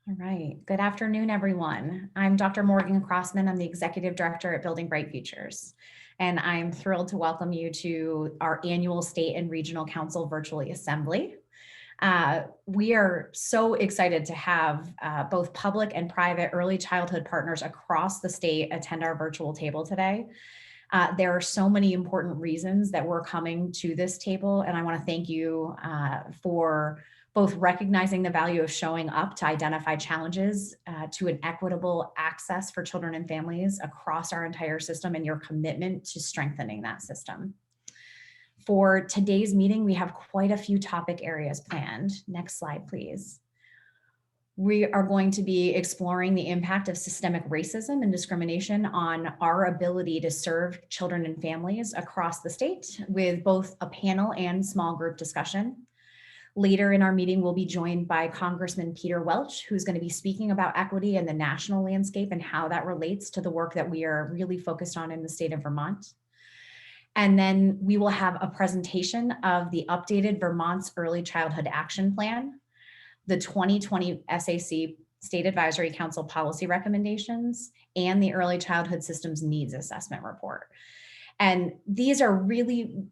All right. Good afternoon, everyone. I'm Dr. Morgan Crossman. I'm the Executive Director at Building Bright Futures. And I'm thrilled to welcome you to our annual State and Regional Council Virtually Assembly. We are so excited to have both public and private early childhood partners across the state attend our virtual table today. There are so many important reasons that we're coming to this table, and I want to thank you for both recognizing the value of showing up to identify challenges to an equitable access for children and families across our entire system and your commitment to strengthening that system. For today's meeting, we have quite a few topic areas planned. Next slide, please. We are going to be exploring the impact of systemic racism and discrimination on our ability to serve children and families across the state with both a panel and small group discussion. Later in our meeting, we'll be joined by Congressman Peter Welch, who's going to be speaking about equity in the national landscape and how that relates to the work that we are really focused on in the state of Vermont. And then we will have a presentation of the updated Vermont's Early Childhood Action Plan, the 2020 SAC State Advisory Council policy recommendations, and the Early Childhood Systems Needs Assessment Report. And these are really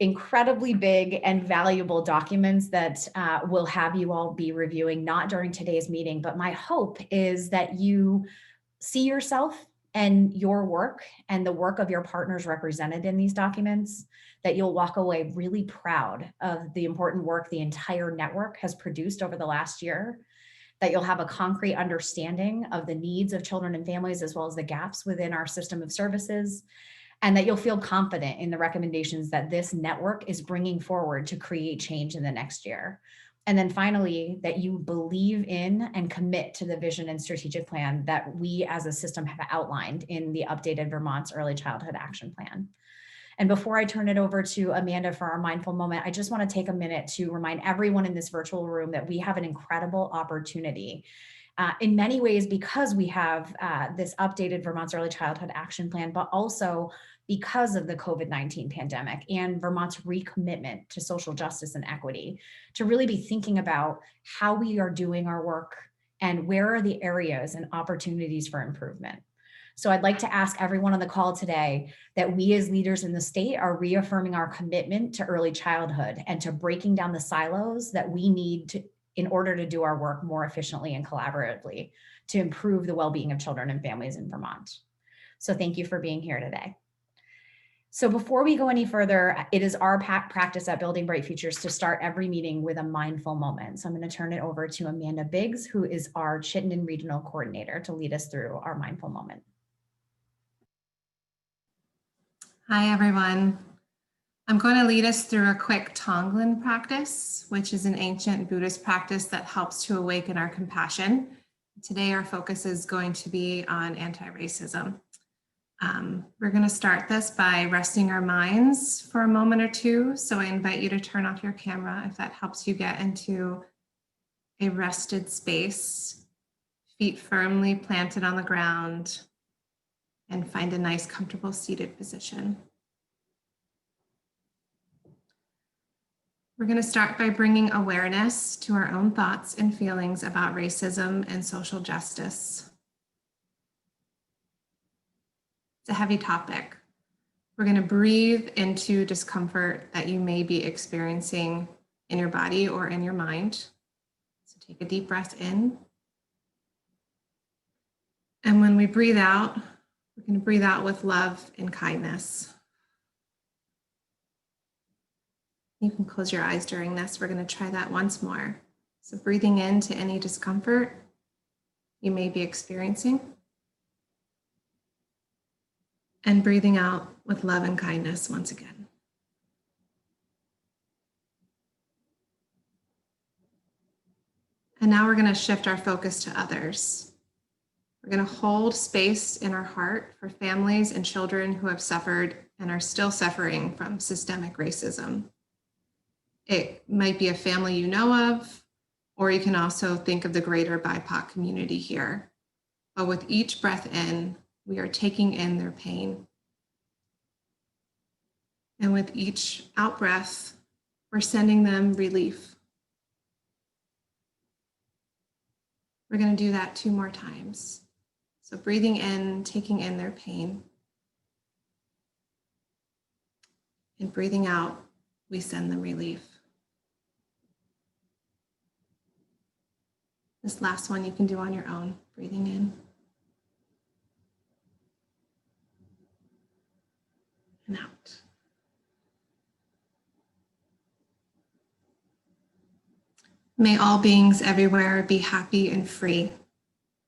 incredibly big and valuable documents that we'll have you all be reviewing, not during today's meeting, but my hope is that you see yourself and your work and the work of your partners represented in these documents, that you'll walk away really proud of the important work the entire network has produced over the last year, that you'll have a concrete understanding of the needs of children and families, as well as the gaps within our system of services, and that you'll feel confident in the recommendations that this network is bringing forward to create change in the next year. And then finally, that you believe in and commit to the vision and strategic plan that we as a system have outlined in the updated Vermont's Early Childhood Action Plan. And before I turn it over to Amanda for our mindful moment, I just want to take a minute to remind everyone in this virtual room that we have an incredible opportunity. In many ways, because we have this updated Vermont's Early Childhood Action Plan, but also because of the COVID-19 pandemic and Vermont's recommitment to social justice and equity, to really be thinking about how we are doing our work and where are the areas and opportunities for improvement. So I'd like to ask everyone on the call today that we as leaders in the state are reaffirming our commitment to early childhood and to breaking down the silos that we need to in order to do our work more efficiently and collaboratively to improve the well-being of children and families in Vermont. So thank you for being here today. So before we go any further, it is our practice at Building Bright Futures to start every meeting with a mindful moment. So I'm going to turn it over to Amanda Biggs, who is our Chittenden Regional Coordinator, to lead us through our mindful moment. Hi, everyone. I'm going to lead us through a quick Tonglen practice, which is an ancient Buddhist practice that helps to awaken our compassion. Today, our focus is going to be on anti-racism. We're going to start this by resting our minds for a moment or two. So I invite you to turn off your camera if that helps you get into a rested space, feet firmly planted on the ground, and find a nice, comfortable seated position. We're going to start by bringing awareness to our own thoughts and feelings about racism and social justice. It's a heavy topic. We're going to breathe into discomfort that you may be experiencing in your body or in your mind. So take a deep breath in. And when we breathe out, we're going to breathe out with love and kindness. You can close your eyes during this. We're going to try that once more. So breathing into any discomfort you may be experiencing, and breathing out with love and kindness once again. And now we're going to shift our focus to others. We're going to hold space in our heart for families and children who have suffered and are still suffering from systemic racism. It might be a family you know of, or you can also think of the greater BIPOC community here. But with each breath in, we are taking in their pain. And with each out breath, we're sending them relief. We're going to do that 2 more times. So breathing in, taking in their pain. And breathing out, we send them relief. This last one you can do on your own, breathing in. And out. May all beings everywhere be happy and free.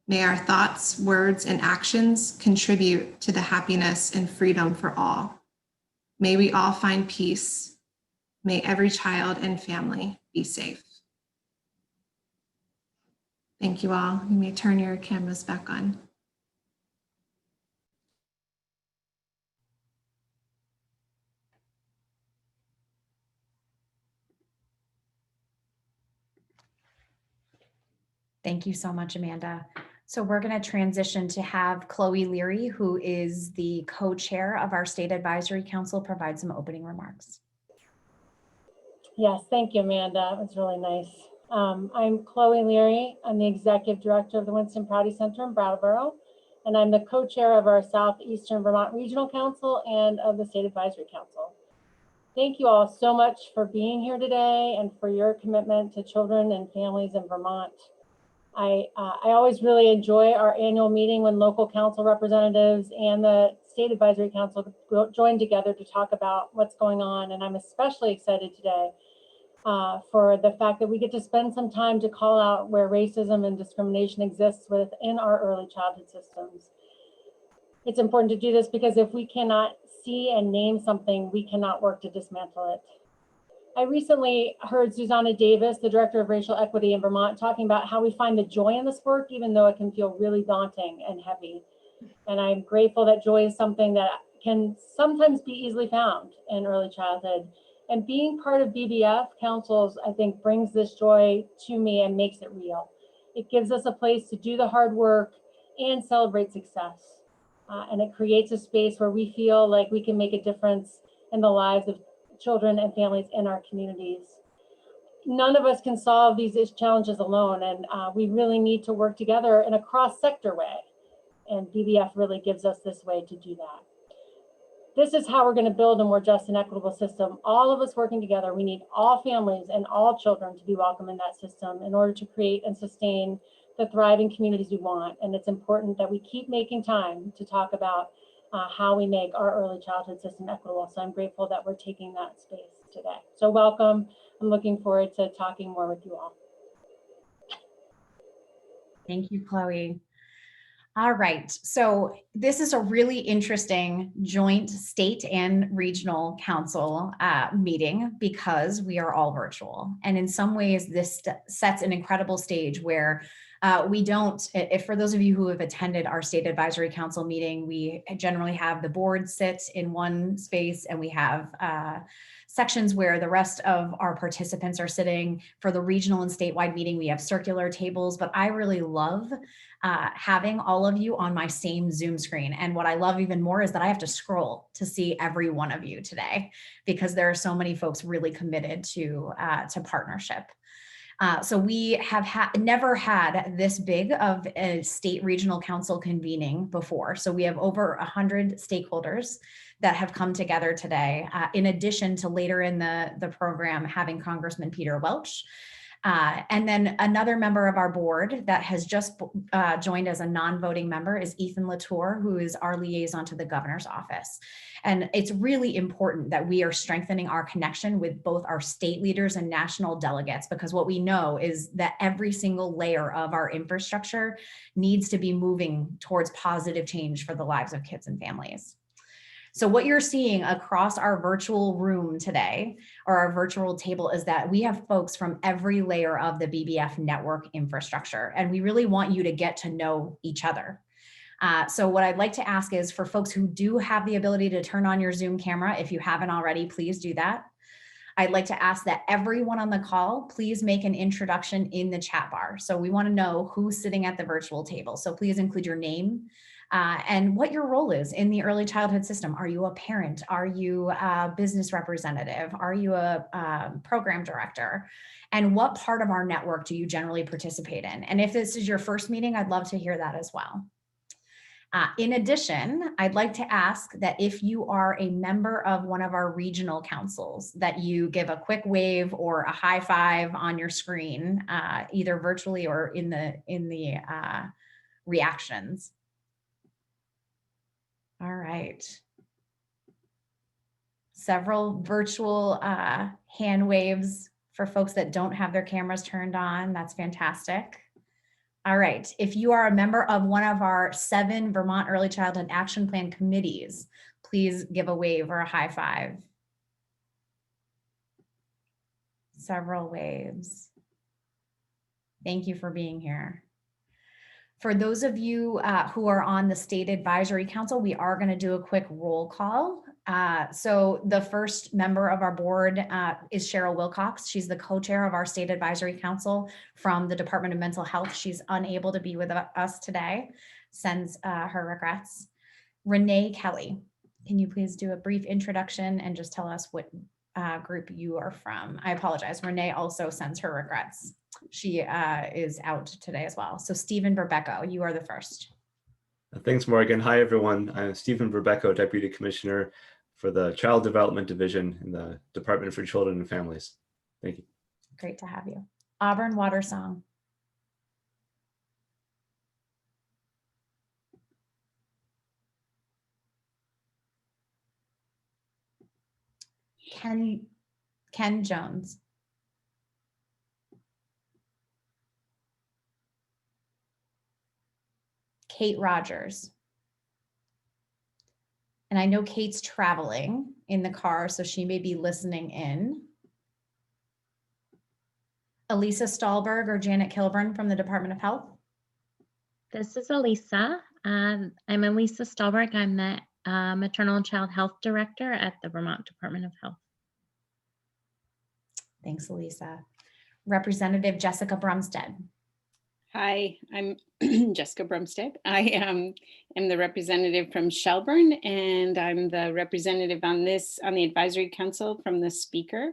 May our thoughts, words, and actions contribute to the happiness and freedom for all. May we all find peace. May every child and family be safe. Thank you all. You may turn your cameras back on. Thank you so much, Amanda. So we're going to transition to have Chloe Leary, who is the co-chair of our State Advisory Council, provide some opening remarks. Yes, thank you, Amanda. It was really nice. I'm Chloe Leary. I'm the Executive Director of the Winston Prouty Center in Brattleboro, and I'm the co-chair of our Southeastern Vermont Regional Council and of the State Advisory Council. Thank you all so much for being here today and for your commitment to children and families in Vermont. I always really enjoy our annual meeting when local council representatives and the State Advisory Council join together to talk about what's going on. And I'm especially excited today for the fact that we get to spend some time to call out where racism and discrimination exists within our early childhood systems. It's important to do this because if we cannot see and name something, we cannot work to dismantle it. I recently heard Susanna Davis, the Director of Racial Equity in Vermont, talking about how we find the joy in this work, even though it can feel really daunting and heavy. And I'm grateful that joy is something that can sometimes be easily found in early childhood. And being part of BBF councils, I think, brings this joy to me and makes it real. It gives us a place to do the hard work and celebrate success. And it creates a space where we feel like we can make a difference in the lives of children and families in our communities. None of us can solve these challenges alone, and we really need to work together in a cross-sector way. And BBF really gives us this way to do that. This is how we're going to build a more just and equitable system. All of us working together, we need all families and all children to be welcome in that system in order to create and sustain the thriving communities we want. And it's important that we keep making time to talk about how we make our early childhood system equitable. So I'm grateful that we're taking that space today. So welcome. I'm looking forward to talking more with you all. Thank you, Chloe. All right, so this is a really interesting joint state and regional council meeting because we are all virtual. And in some ways, this sets an incredible stage where we don't, if for those of you who have attended our State Advisory Council meeting, we generally have the board sit in one space and we have sections where the rest of our participants are sitting. For the regional and statewide meeting, we have circular tables, but I really love having all of you on my same Zoom screen. And what I love even more is that I have to scroll to see every one of you today because there are so many folks really committed to partnership. So we have never had this big of a state regional council convening before. So we have over 100 stakeholders that have come together today, in addition to later in the program having Congressman Peter Welch. And then another member of our board that has just joined as a non-voting member is Ethan Latour, who is our liaison to the governor's office. And it's really important that we are strengthening our connection with both our state leaders and national delegates, because what we know is that every single layer of our infrastructure needs to be moving towards positive change for the lives of kids and families. So what you're seeing across our virtual room today, or our virtual table, is that we have folks from every layer of the BBF network infrastructure, and we really want you to get to know each other. So what I'd like to ask is for folks who do have the ability to turn on your Zoom camera, if you haven't already, please do that. I'd like to ask that everyone on the call, please make an introduction in the chat bar. So we want to know who's sitting at the virtual table. So please include your name, and what your role is in the early childhood system. Are you a parent? Are you a business representative? Are you a program director? And what part of our network do you generally participate in? And if this is your first meeting, I'd love to hear that as well. In addition, I'd like to ask that if you are a member of one of our regional councils, that you give a quick wave or a high five on your screen, either virtually or in the reactions. All right. Several virtual hand waves for folks that don't have their cameras turned on. That's fantastic. All right, if you are a member of one of our 7 Vermont Early Childhood Action Plan committees, please give a wave or a high five. Several waves. Thank you for being here. For those of you who are on the State Advisory Council, we are going to do a quick roll call. So the first member of our board is Cheryl Wilcox. She's the co-chair of our State Advisory Council from the Department of Mental Health. She's unable to be with us today, sends her regrets. Renee Kelly, can you please do a brief introduction and just tell us what group you are from? I apologize. Renee also sends her regrets. She is out today as well. So Stephen Verbecco, you are the first. Thanks, Morgan. Hi, everyone. I'm Stephen Verbecco, Deputy Commissioner for the Child Development Division in the Department for Children and Families. Thank you. Great to have you. Auburn Watersong. Ken Jones. Kate Rogers. And I know Kate's traveling in the car, so she may be listening in. Elisa Stahlberg or Janet Kilburn from the Department of Health. This is Elisa. I'm Elisa Stahlberg. I'm the Maternal and Child Health Director at the Vermont Department of Health. Thanks, Elisa. Representative Jessica Brumstead. Hi, I'm Jessica Brumstead. I am the representative from Shelburne, and I'm the representative on the advisory council from the speaker.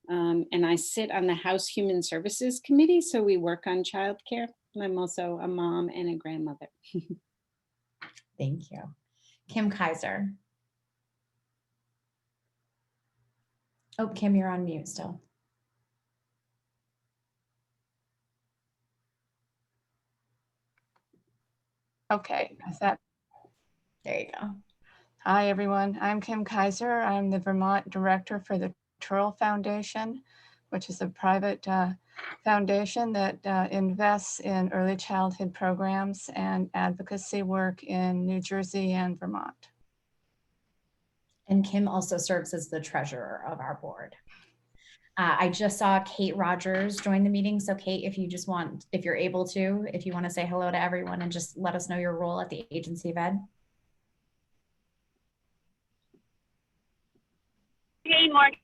And I sit on the House Human Services Committee, so we work on childcare. And I'm also a mom and a grandmother. Thank you. Kim Kaiser. Oh, Kim, you're on mute still. Okay, is that? There you go. Hi, everyone. I'm Kim Kaiser. I'm the Vermont Director for the Turl Foundation, which is a private foundation that invests in early childhood programs and advocacy work in New Jersey and Vermont. And Kim also serves as the treasurer of our board. I just saw Kate Rogers join the meeting. So Kate, if you want to say hello to everyone and just let us know your role at the Agency of Ed. Hey, Morgan.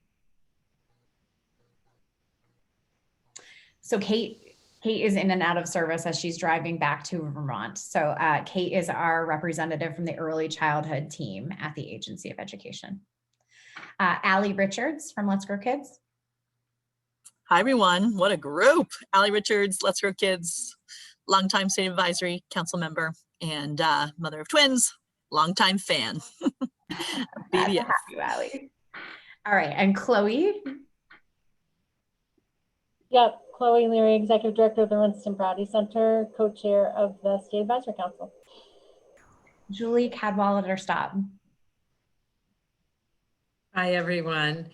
So Kate is in and out of service as she's driving back to Vermont. So Kate is our representative from the early childhood team at the Agency of Education. Allie Richards from Let's Grow Kids. Hi, everyone. What a group. Allie Richards, Let's Grow Kids, longtime State Advisory Council member and mother of twins, longtime fan. Glad to have you, Allie. All right, and Chloe. Yep, Chloe Leary, Executive Director of the Winston Prouty Center, co-chair of the State Advisory Council. Julie Cadwallader-Staub. Hi, everyone.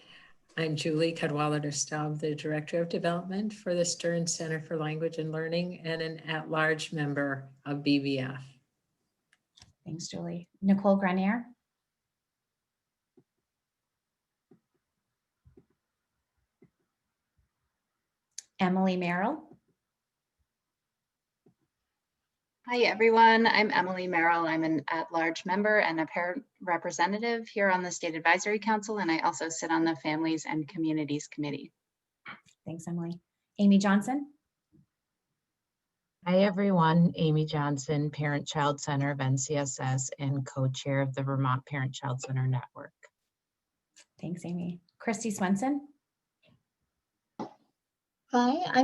I'm Julie Cadwallader-Staub, the Director of Development for the Stern Center for Language and Learning and an at-large member of BVF. Thanks, Julie. Nicole Grenier. Emily Merrill. Hi, everyone. I'm Emily Merrill. I'm an at-large member and a parent representative here on the State Advisory Council, and I also sit on the Families and Communities Committee. Thanks, Emily. Amy Johnson. Hi, everyone. Amy Johnson, Parent-Child Center of NCSS and co-chair of the Vermont Parent-Child Center Network. Thanks, Amy. Christy Swenson. Hi, I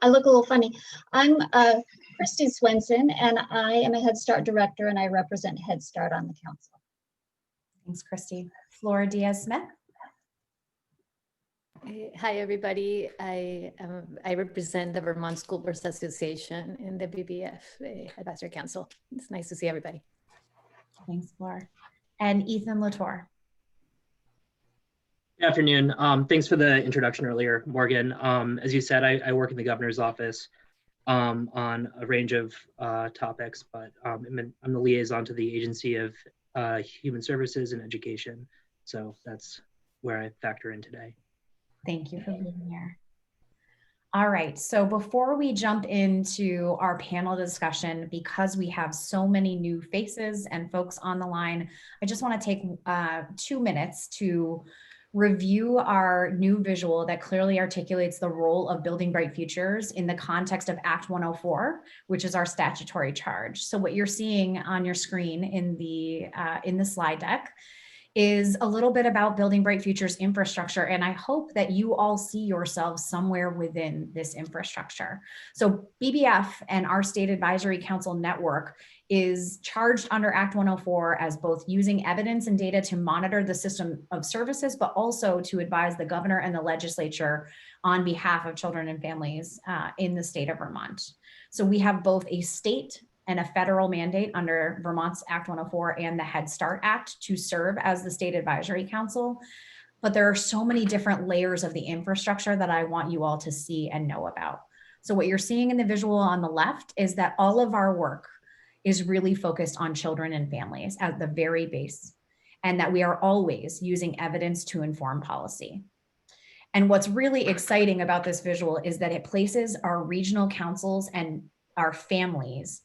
look a little funny. I'm Christy Swenson, and I am a Head Start director, and I represent Head Start on the council. Thanks, Christy. Flora Diaz-Smith. Hi, everybody. I represent the Vermont School Boards Association in the BBF Advisory Council. It's nice to see everybody. Thanks, Flora. And Ethan Latour. Good afternoon. Thanks for the introduction earlier, Morgan. As you said, I work in the governor's office on a range of topics, but I'm the liaison to the Agency of Human Services and Education. So that's where I factor in today. Thank you for being here. All right, so before we jump into our panel discussion, because we have so many new faces and folks on the line, I just want to take 2 minutes to review our new visual that clearly articulates the role of building bright futures in the context of Act 104, which is our statutory charge. So what you're seeing on your screen in the slide deck is a little bit about building bright futures infrastructure. And I hope that you all see yourselves somewhere within this infrastructure. So BBF and our State Advisory Council network is charged under Act 104 as both using evidence and data to monitor the system of services, but also to advise the governor and the legislature on behalf of children and families in the state of Vermont. So we have both a state and a federal mandate under Vermont's Act 104 and the Head Start Act to serve as the State Advisory Council. But there are so many different layers of the infrastructure that I want you all to see and know about. So what you're seeing in the visual on the left is that all of our work is really focused on children and families at the very base, and that we are always using evidence to inform policy. And what's really exciting about this visual is that it places our regional councils and our families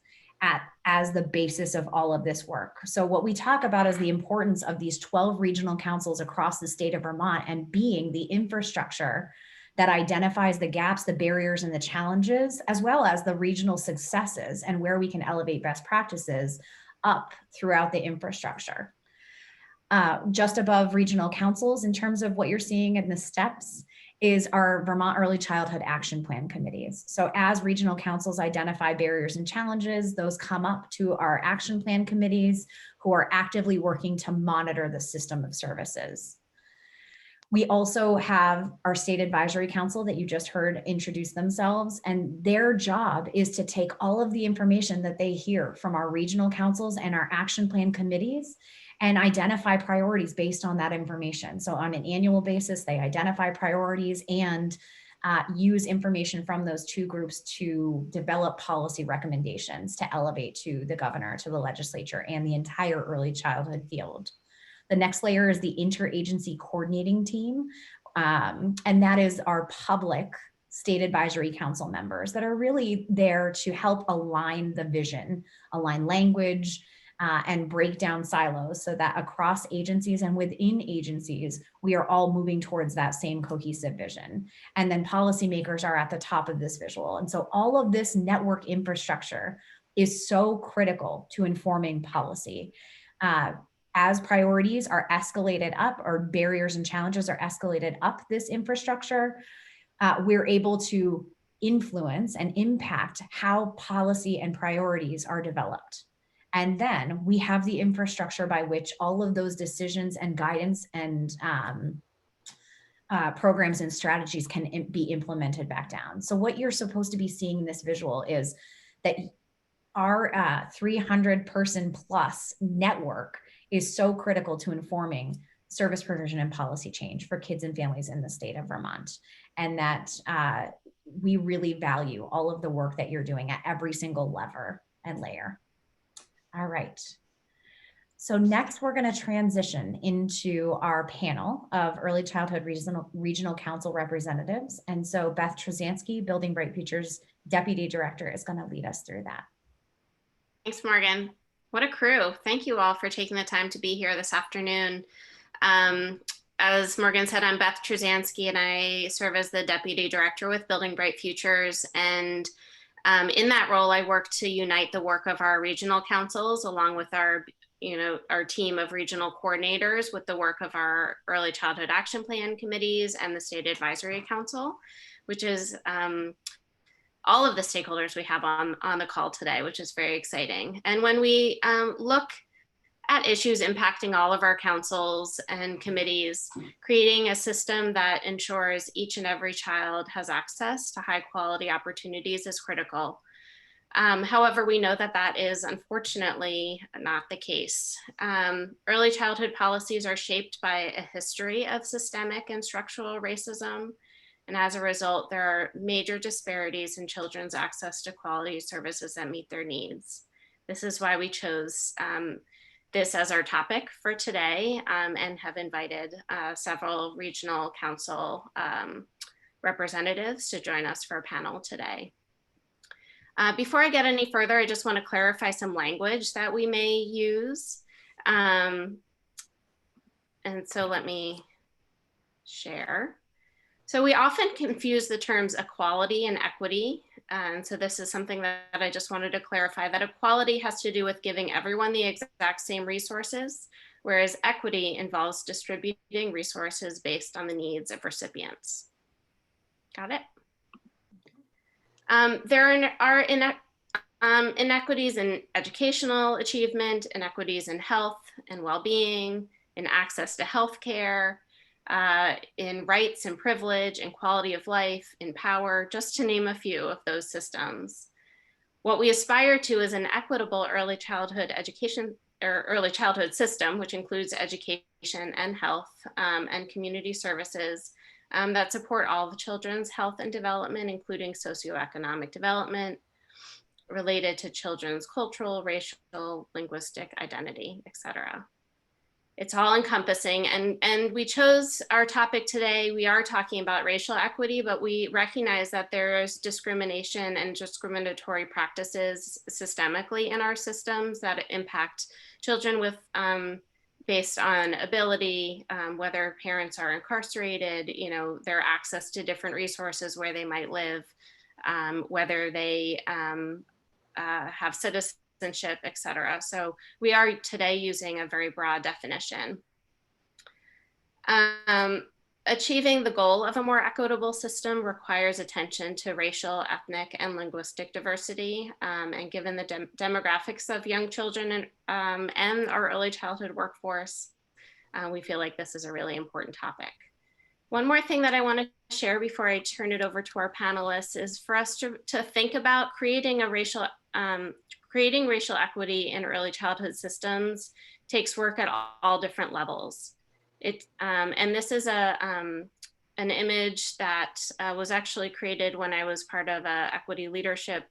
as the basis of all of this work. So what we talk about is the importance of these 12 regional councils across the state of Vermont and being the infrastructure that identifies the gaps, the barriers, and the challenges, as well as the regional successes and where we can elevate best practices up throughout the infrastructure. Just above regional councils, in terms of what you're seeing in the steps, is our Vermont Early Childhood Action Plan committees. So as regional councils identify barriers and challenges, those come up to our action plan committees who are actively working to monitor the system of services. We also have our State Advisory Council that you just heard introduce themselves, and their job is to take all of the information that they hear from our regional councils and our action plan committees and identify priorities based on that information. So on an annual basis, they identify priorities and use information from those two groups to develop policy recommendations to elevate to the governor, to the legislature, and the entire early childhood field. The next layer is the interagency coordinating team, and that is our public State Advisory Council members that are really there to help align the vision, align language, and break down silos so that across agencies and within agencies, we are all moving towards that same cohesive vision. And then policymakers are at the top of this visual. And so all of this network infrastructure is so critical to informing policy. As priorities are escalated up, or barriers and challenges are escalated up this infrastructure, we're able to influence and impact how policy and priorities are developed. And then we have the infrastructure by which all of those decisions and guidance and programs and strategies can be implemented back down. So what you're supposed to be seeing in this visual is that our 300-person plus network is so critical to informing service provision and policy change for kids and families in the state of Vermont. And that we really value all of the work that you're doing at every single lever and layer. All right. So next we're going to transition into our panel of early childhood regional council representatives. And so Beth Trzanski, Building Bright Futures Deputy Director, is going to lead us through that. Thanks, Morgan. What a crew. Thank you all for taking the time to be here this afternoon. as Morgan said, I'm Beth Trzanski, and I serve as the Deputy Director with Building Bright Futures. And in that role, I work to unite the work of our regional councils along with our team of regional coordinators with the work of our early childhood action plan committees and the State Advisory Council, which is all of the stakeholders we have on the call today, which is very exciting. And when we look at issues impacting all of our councils and committees, creating a system that ensures each and every child has access to high quality opportunities is critical. However, we know that that is unfortunately not the case. Early childhood policies are shaped by a history of systemic and structural racism. And as a result, there are major disparities in children's access to quality services that meet their needs. This is why we chose this as our topic for today and have invited several regional council representatives to join us for a panel today. Before I get any further, I just want to clarify some language that we may use. And so let me share. So we often confuse the terms equality and equity. And so this is something that I just wanted to clarify, that equality has to do with giving everyone the exact same resources, whereas equity involves distributing resources based on the needs of recipients. Got it? There are inequities in educational achievement, inequities in health and well-being, in access to healthcare, in rights and privilege and quality of life, in power, just to name a few of those systems. What we aspire to is an equitable early childhood education or early childhood system, which includes education and health and community services that support all the children's health and development, including socioeconomic development related to children's cultural, racial, linguistic identity, etc. It's all encompassing, and we chose our topic today. We are talking about racial equity, but we recognize that there's discrimination and discriminatory practices systemically in our systems that impact children with based on ability, whether parents are incarcerated, their access to different resources where they might live, whether they have citizenship, et cetera. So we are today using a very broad definition. Achieving the goal of a more equitable system requires attention to racial, ethnic, and linguistic diversity. And given the demographics of young children and our early childhood workforce, we feel like this is a really important topic. One more thing that I want to share before I turn it over to our panelists is for us to think about creating racial equity in early childhood systems takes work at all different levels. And this is an image that was actually created when I was part of an equity leadership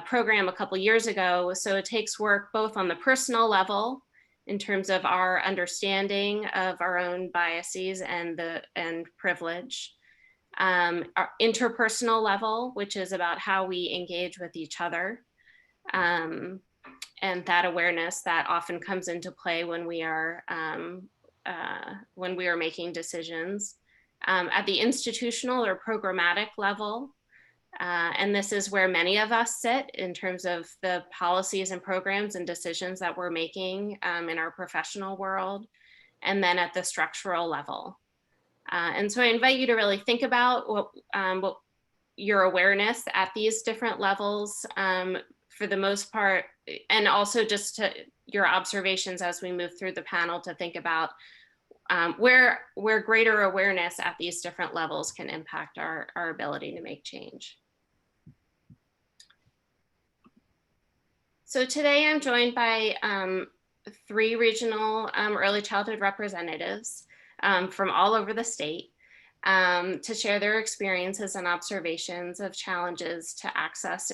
program a couple years ago. So it takes work both on the personal level in terms of our understanding of our own biases and privilege, our interpersonal level, which is about how we engage with each other, and that awareness that often comes into play when we are making decisions, at the institutional or programmatic level. And this is where many of us sit in terms of the policies and programs and decisions that we're making in our professional world, and then at the structural level. And so I invite you to really think about what your awareness at these different levels for the most part, and also just to your observations as we move through the panel to think about where greater awareness at these different levels can impact our ability to make change. So today I'm joined by 3 regional early childhood representatives from all over the state to share their experiences and observations of challenges to access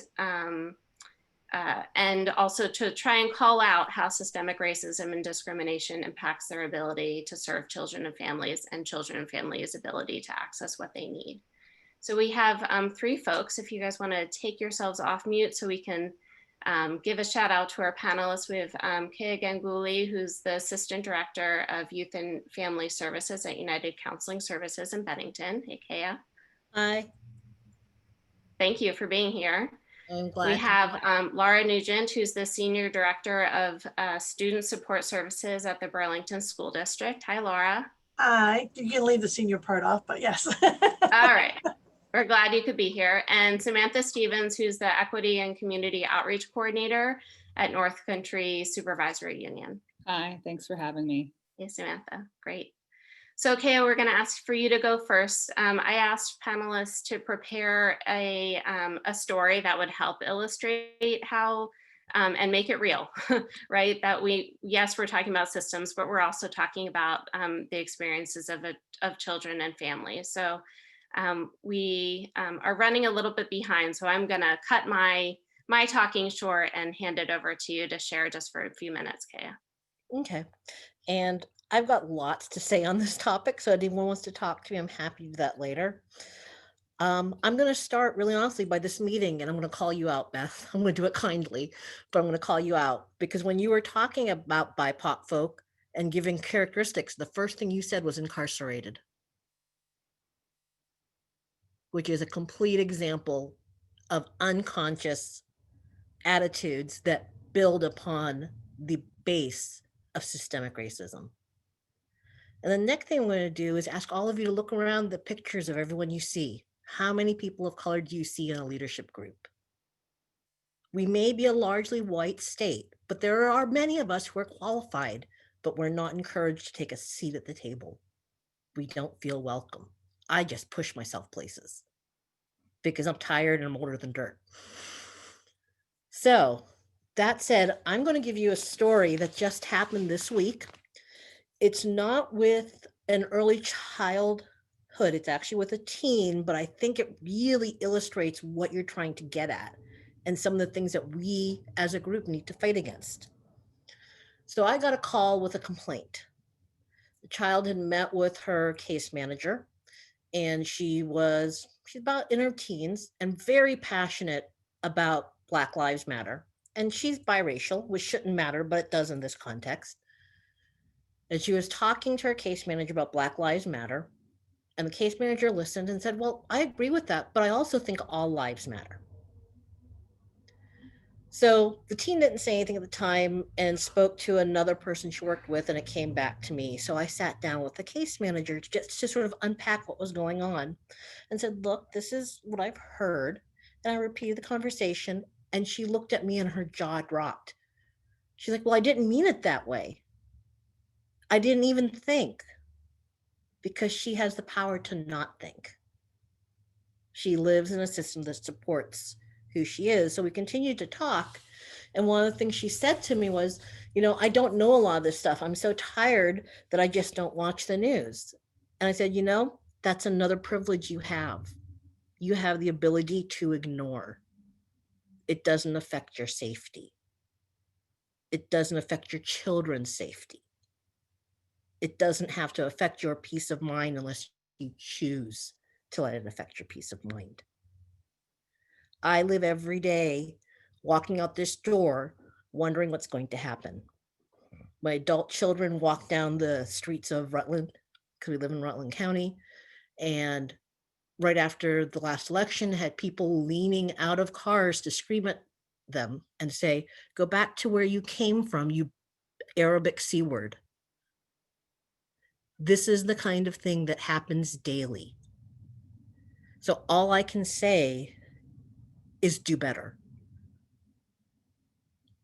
and also to try and call out how systemic racism and discrimination impacts their ability to serve children and families ability to access what they need. So we have 3 folks, if you guys want to take yourselves off mute so we can Give a shout out to our panelists. We have Kaya Ganguly, who's the Assistant Director of Youth and Family Services at United Counseling Services in Bennington. Hey, Kaya. Hi. Thank you for being here. I'm glad. We have Laura Nugent, who's the Senior Director of Student Support Services at the Burlington School District. Hi, Laura. Hi. You can leave the senior part off, but yes. All right. We're glad you could be here. And Samantha Stevens, who's the Equity and Community Outreach Coordinator at North Country Supervisory Union. Hi, thanks for having me. Yes, Samantha, great. So Kaya, we're gonna ask for you to go first. I asked panelists to prepare a story that would help illustrate how and make it real, right? That yes, we're talking about systems, but we're also talking about the experiences of children and families. So we are running a little bit behind, so I'm gonna cut my talking short and hand it over to you to share just for a few minutes, Kaya. Okay. And I've got lots to say on this topic, so if anyone wants to talk to me, I'm happy to do that later. I'm going to start really honestly by this meeting, and I'm going to call you out, Beth. I'm going to do it kindly, but I'm going to call you out because when you were talking about BIPOC folk and giving characteristics, the first thing you said was incarcerated, which is a complete example of unconscious attitudes that build upon the base of systemic racism. And the next thing I'm going to do is ask all of you to look around the pictures of everyone you see. How many people of color do you see in a leadership group? We may be a largely white state, but there are many of us who are qualified, but we're not encouraged to take a seat at the table. We don't feel welcome. I just push myself places because I'm tired and I'm older than dirt. So that said, I'm going to give you a story that just happened this week. It's not with an early childhood, it's actually with a teen, but I think it really illustrates what you're trying to get at and some of the things that we as a group need to fight against. So I got a call with a complaint. The child had met with her case manager, and she's about in her teens and very passionate about Black Lives Matter. And she's biracial, which shouldn't matter, but it does in this context. And she was talking to her case manager about Black Lives Matter. And the case manager listened and said, well, I agree with that, but I also think all lives matter. So the teen didn't say anything at the time and spoke to another person she worked with, and it came back to me. So I sat down with the case manager just to sort of unpack what was going on and said, look, this is what I've heard. And I repeated the conversation, and she looked at me and her jaw dropped. She's like, well, I didn't mean it that way. I didn't even think, because she has the power to not think. She lives in a system that supports who she is. So we continued to talk. And one of the things she said to me was, I don't know a lot of this stuff. I'm so tired that I just don't watch the news. And I said, that's another privilege you have. You have the ability to ignore. It doesn't affect your safety. It doesn't affect your children's safety. It doesn't have to affect your peace of mind unless you choose to let it affect your peace of mind. I live every day walking out this door, wondering what's going to happen. My adult children walk down the streets of Rutland, because we live in Rutland County, and right after the last election, had people leaning out of cars to scream at them and say, go back to where you came from, you Arabic C word. This is the kind of thing that happens daily. So all I can say is do better.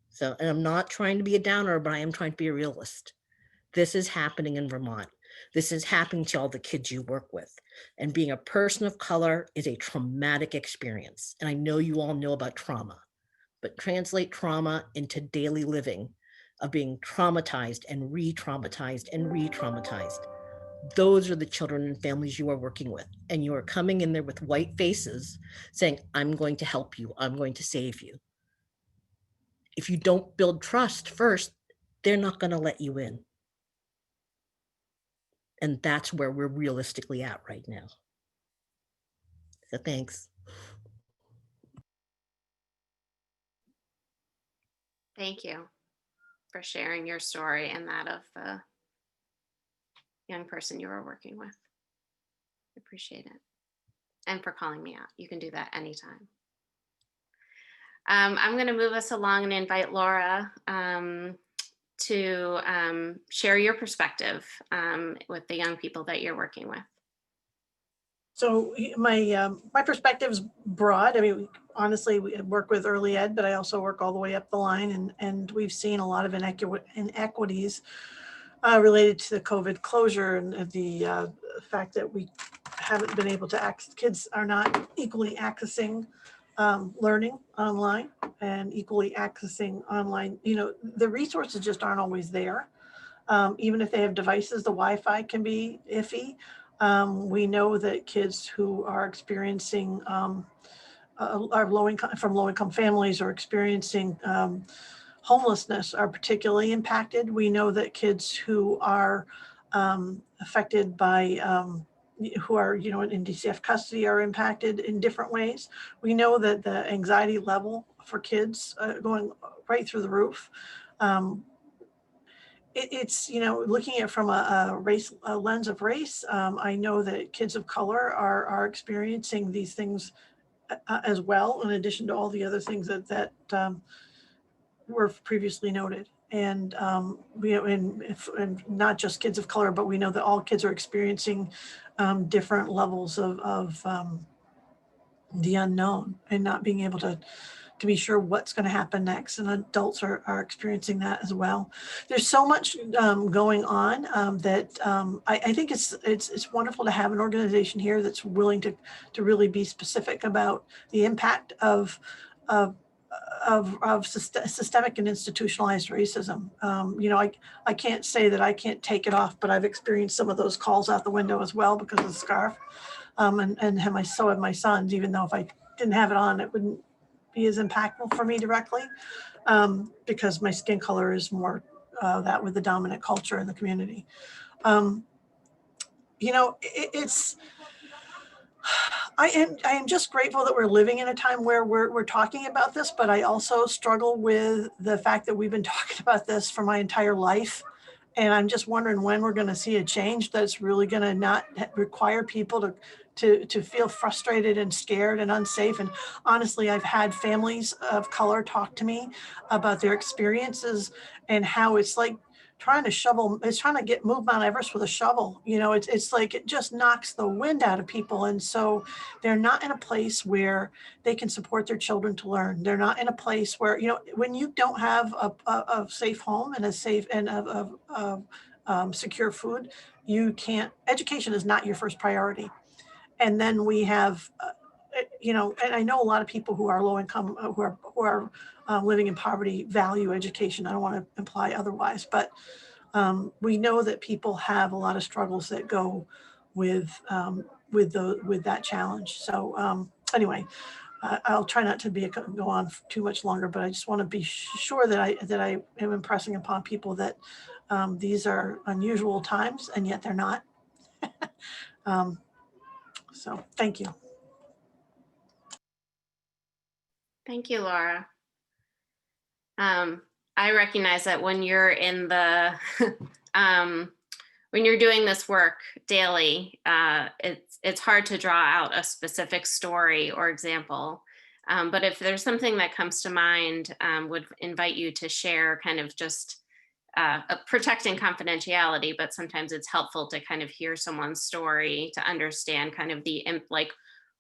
So, and I'm not trying to be a downer, but I am trying to be a realist. This is happening in Vermont. This is happening to all the kids you work with. And being a person of color is a traumatic experience. And I know you all know about trauma, but translate trauma into daily living of being traumatized and re-traumatized and re-traumatized. Those are the children and families you are working with. And you are coming in there with white faces saying, I'm going to help you. I'm going to save you. If you don't build trust first, they're not going to let you in. And that's where we're realistically at right now. So thanks. Thank you for sharing your story and that of the young person you were working with. I appreciate it. And for calling me out. You can do that anytime. I'm going to move us along and invite Laura to share your perspective with the young people that you're working with. So my perspective is broad. I mean, honestly, we work with early ed, but I also work all the way up the line, and we've seen a lot of inequities related to the COVID closure and the fact that we haven't been able to access, kids are not equally accessing learning online and equally accessing online. You know, the resources just aren't always there. Even if they have devices, the Wi-Fi can be iffy. We know that kids who are experiencing are from low-income families or experiencing homelessness are particularly impacted. We know that kids who are affected by who are, you know, in DCF custody are impacted in different ways. We know that the anxiety level for kids going right through the roof. It's, you know, looking at it from a lens of race, I know that kids of color are experiencing these things as well, in addition to all the other things that were previously noted. And and not just kids of color, but we know that all kids are experiencing different levels of the unknown and not being able to be sure what's going to happen next. And adults are experiencing that as well. There's so much going on that I think it's wonderful to have an organization here that's willing to really be specific about the impact of systemic and institutionalized racism. You know, I can't say that I can't take it off, but I've experienced some of those calls out the window as well because of the scarf. And so have my sons, even though if I didn't have it on, it wouldn't be as impactful for me directly because my skin color is more that with the dominant culture in the community. You know, I am just grateful that we're living in a time where we're talking about this, but I also struggle with the fact that we've been talking about this for my entire life. And I'm just wondering when we're going to see a change that's really going to not require people to feel frustrated and scared and unsafe. And honestly, I've had families of color talk to me about their experiences and how it's like trying to move Mount Everest with a shovel. You know, it's like it just knocks the wind out of people. And so they're not in a place where they can support their children to learn. They're not in a place where, you know, when you don't have a safe home and a safe and secure food, you can't, education is not your first priority. And then we have, you know, and I know a lot of people who are low income, who are living in poverty value education. I don't want to imply otherwise, but we know that people have a lot of struggles that go with that challenge. So anyway, I'll try not to go on too much longer, but I just want to be sure that I am impressing upon people that these are unusual times, and yet they're not. So thank you. Thank you, Laura. I recognize that when you're in the, when you're doing this work daily, it's hard to draw out a specific story or example. But if there's something that comes to mind, would invite you to share kind of just protecting confidentiality, but sometimes it's helpful to kind of hear someone's story to understand kind of like,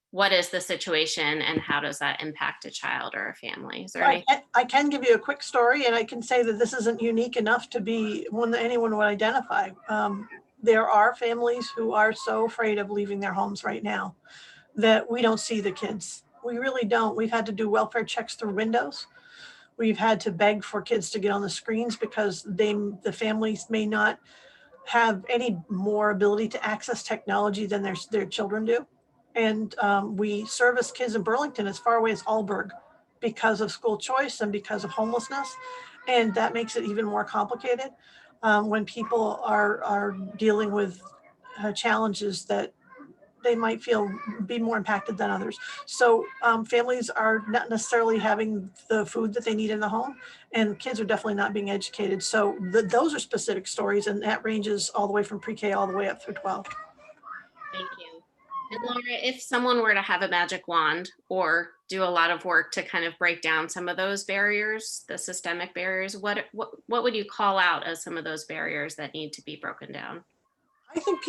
what is the situation and how does that impact a child or a family? Is there any? I can give you a quick story, and I can say that this isn't unique enough to be one that anyone would identify. There are families who are so afraid of leaving their homes right now that we don't see the kids. We really don't. We've had to do welfare checks through windows. We've had to beg for kids to get on the screens because the families may not have any more ability to access technology than their children do. And we service kids in Burlington as far away as Alburg because of school choice and because of homelessness. And that makes it even more complicated when people are dealing with challenges that they might feel be more impacted than others. So families are not necessarily having the food that they need in the home, and kids are definitely not being educated. So those are specific stories, and that ranges all the way from pre-K all the way up through 12. Thank you. And Laura, if someone were to have a magic wand or do a lot of work to kind of break down some of those barriers, the systemic barriers, what would you call out as some of those barriers that need to be broken down? I think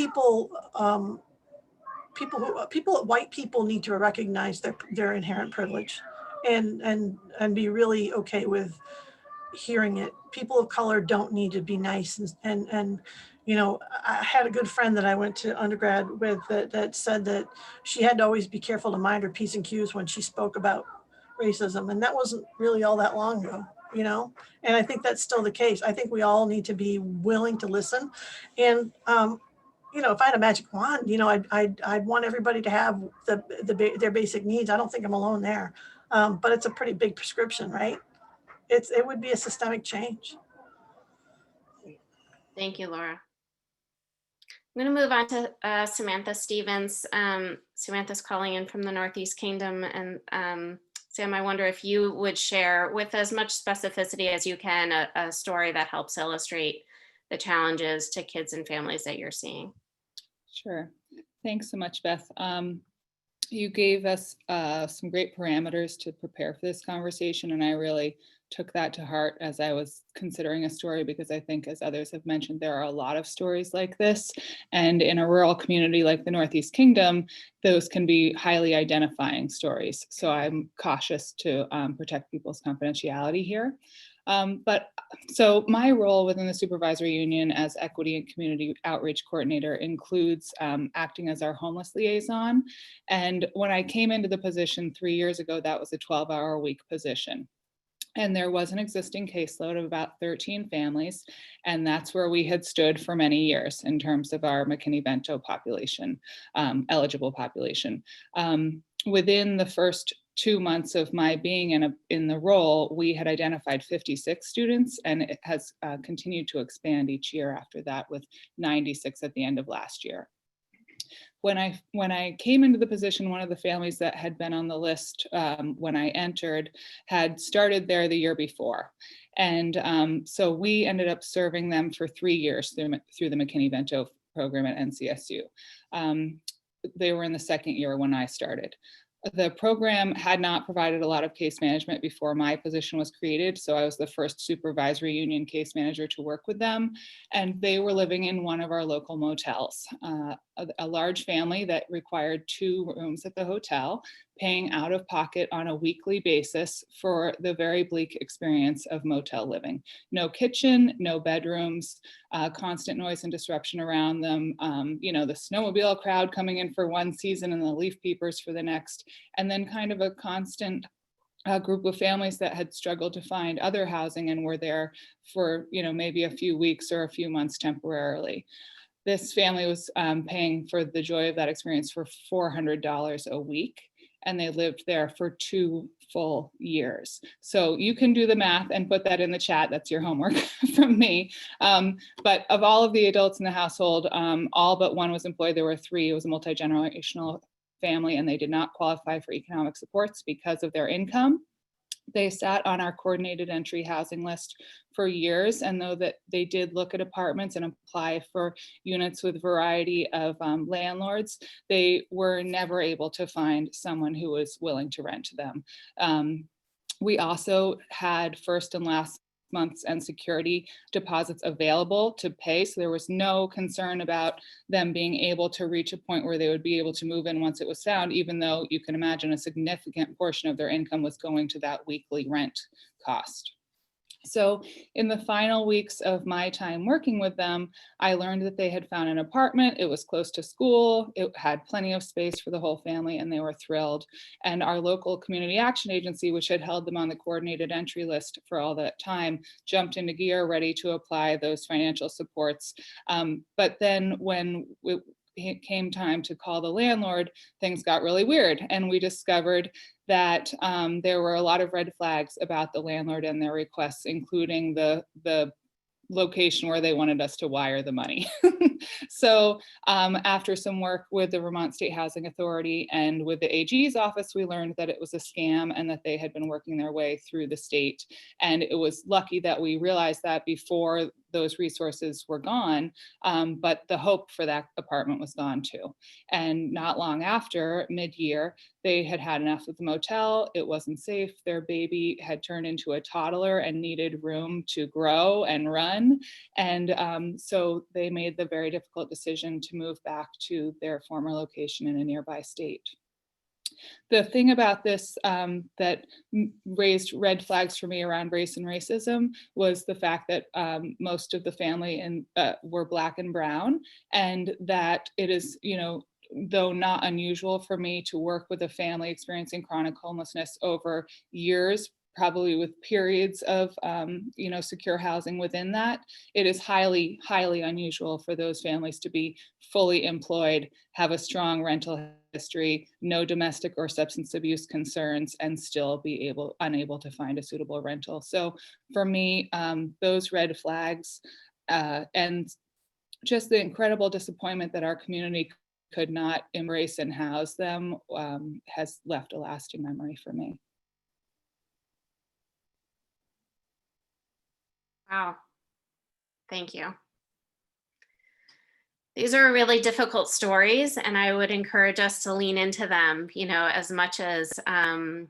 white people need to recognize their inherent privilege and be really okay with hearing it. People of color don't need to be nice and you know, I had a good friend that I went to undergrad with that said that she had to always be careful to mind her P's and Q's when she spoke about racism, and that wasn't really all that long ago, you know. And I think that's still the case. I think we all need to be willing to listen. And you know, if I had a magic wand, you know, I'd want everybody to have their basic needs. I don't think I'm alone there, but it's a pretty big prescription, right? It would be a systemic change. Thank you, Laura. I'm going to move on to Samantha Stevens. Samantha's calling in from the Northeast Kingdom. And Sam, I wonder if you would share with as much specificity as you can a story that helps illustrate the challenges to kids and families that you're seeing. Sure. Thanks so much, Beth. You gave us some great parameters to prepare for this conversation, and I really took that to heart as I was considering a story, because I think, as others have mentioned, there are a lot of stories like this. And in a rural community like the Northeast Kingdom, those can be highly identifying stories. So I'm cautious to protect people's confidentiality here. So my role within the supervisory union as equity and community outreach coordinator includes acting as our homeless liaison. And when I came into the position 3 years ago, that was a 12-hour-a-week position. And there was an existing caseload of about 13 families. And that's where we had stood for many years in terms of our McKinney-Vento population, eligible population. Within the first 2 months of my being in the role, we had identified 56 students, and it has continued to expand each year after that, with 96 at the end of last year. When I came into the position, one of the families that had been on the list when I entered had started there the year before. And so we ended up serving them for 3 years through the McKinney-Vento program at NCSU. They were in the second year when I started. The program had not provided a lot of case management before my position was created, so I was the first supervisory union case manager to work with them, and they were living in one of our local motels, a large family that required 2 rooms at the hotel, paying out of pocket on a weekly basis for the very bleak experience of motel living. No kitchen, no bedrooms, constant noise and disruption around them, you know, the snowmobile crowd coming in for one season and the leaf peepers for the next, and then kind of a constant group of families that had struggled to find other housing and were there for, you know, maybe a few weeks or a few months temporarily. This family was paying for the joy of that experience for $400 a week, and they lived there for 2 full years. So you can do the math and put that in the chat. That's your homework from me. But of all of the adults in the household, all but one was employed. There were 3. It was a multi-generational family, and they did not qualify for economic supports because of their income. They sat on our coordinated entry housing list for years, and though that they did look at apartments and apply for units with a variety of landlords, they were never able to find someone who was willing to rent to them. We also had first and last months and security deposits available to pay. So there was no concern about them being able to reach a point where they would be able to move in once it was found, even though you can imagine a significant portion of their income was going to that weekly rent cost. So in the final weeks of my time working with them, I learned that they had found an apartment. It was close to school. It had plenty of space for the whole family, and they were thrilled. And our local community action agency, which had held them on the coordinated entry list for all that time, jumped into gear, ready to apply those financial supports. But then when it came time to call the landlord, things got really weird. And we discovered that there were a lot of red flags about the landlord and their requests, including the location where they wanted us to wire the money. So after some work with the Vermont State Housing Authority and with the AG's office, we learned that it was a scam and that they had been working their way through the state. And it was lucky that we realized that before those resources were gone, but the hope for that apartment was gone too. And not long after, mid-year, they had had enough of the motel. It wasn't safe. Their baby had turned into a toddler and needed room to grow and run. And so they made the very difficult decision to move back to their former location in a nearby state. The thing about this that raised red flags for me around race and racism was the fact that most of the family were Black and brown, and that it is, though not unusual for me to work with a family experiencing chronic homelessness over years, probably with periods of secure housing within that, it is highly, highly unusual for those families to be fully employed, have a strong rental history, no domestic or substance abuse concerns, and still be unable to find a suitable rental. So for me, those red flags and just the incredible disappointment that our community could not embrace and house them has left a lasting memory for me. Wow. Thank you. These are really difficult stories, and I would encourage us to lean into them, as much as some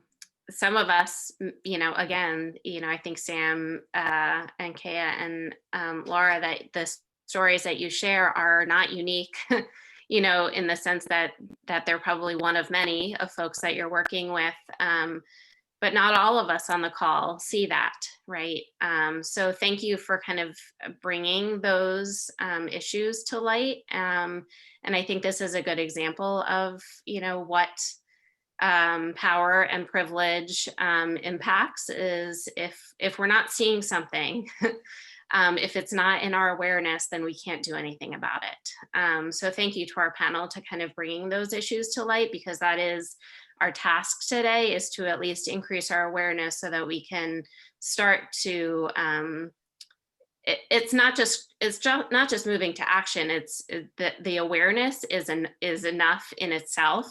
of us, again, I think Sam and Kaya and Laura, that the stories that you share are not unique, in the sense that they're probably one of many of folks that you're working with. But not all of us on the call see that, right? So thank you for kind of bringing those issues to light. And I think this is a good example of, what power and privilege impacts is if we're not seeing something, if it's not in our awareness, then we can't do anything about it. So thank you to our panel to kind of bringing those issues to light, because that is our task today, is to at least increase our awareness so that we can start to, it's not just moving to action. It's the awareness is enough in itself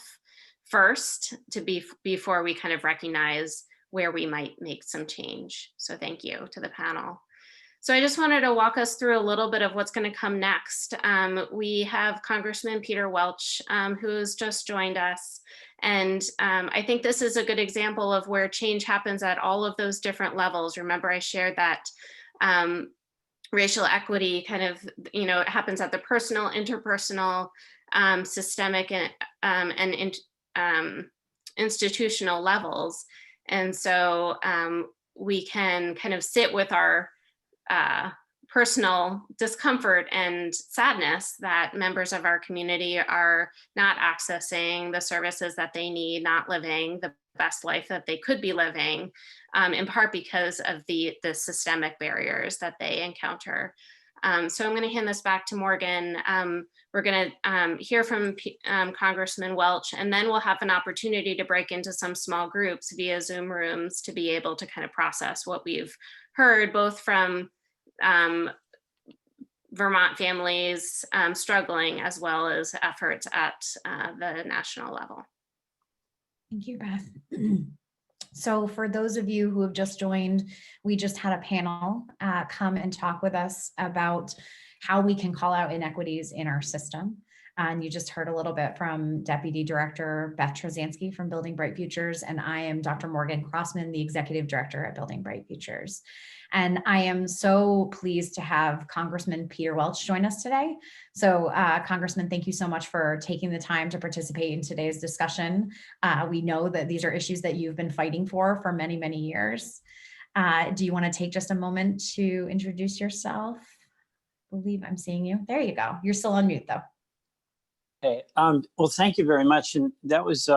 first before we kind of recognize where we might make some change. So thank you to the panel. So I just wanted to walk us through a little bit of what's going to come next. We have Congressman Peter Welch, who's just joined us. And I think this is a good example of where change happens at all of those different levels. Remember, I shared that racial equity kind of, it happens at the personal, interpersonal, systemic, and institutional levels. And so we can kind of sit with our personal discomfort and sadness that members of our community are not accessing the services that they need, not living the best life that they could be living, in part because of the systemic barriers that they encounter. So I'm going to hand this back to Morgan. We're going to hear from Congressman Welch, and then we'll have an opportunity to break into some small groups via Zoom rooms to be able to kind of process what we've heard, both from Vermont families struggling, as well as efforts at the national level. Thank you, Beth. So for those of you who have just joined, we just had a panel come and talk with us about how we can call out inequities in our system. And you just heard a little bit from Deputy Director Beth Trzanski from Building Bright Futures, and I am Dr. Morgan Crossman, the Executive Director at Building Bright Futures. And I am so pleased to have Congressman Peter Welch join us today. So Congressman, thank you so much for taking the time to participate in today's discussion. We know that these are issues that you've been fighting for many, many years. Do you want to take just a moment to introduce yourself? I believe I'm seeing you. There you go. You're still on mute though. Okay. Well, thank you very much. And that was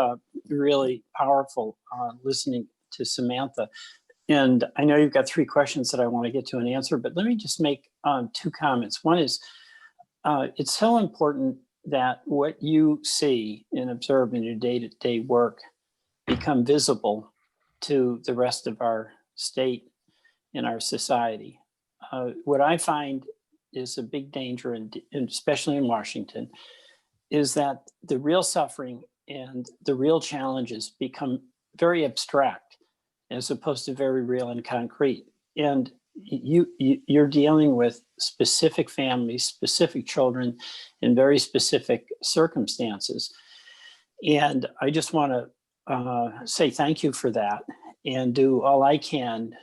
really powerful listening to Samantha. And I know you've got 3 questions that I want to get to and answer, but let me just make 2 comments. One is, it's so important that what you see and observe in your day-to-day work become visible to the rest of our state and our society. what I find is a big danger, especially in Washington, is that the real suffering and the real challenges become very abstract as opposed to very real and concrete. And you're dealing with specific families, specific children in very specific circumstances. And I just want to say thank you for that and do all I can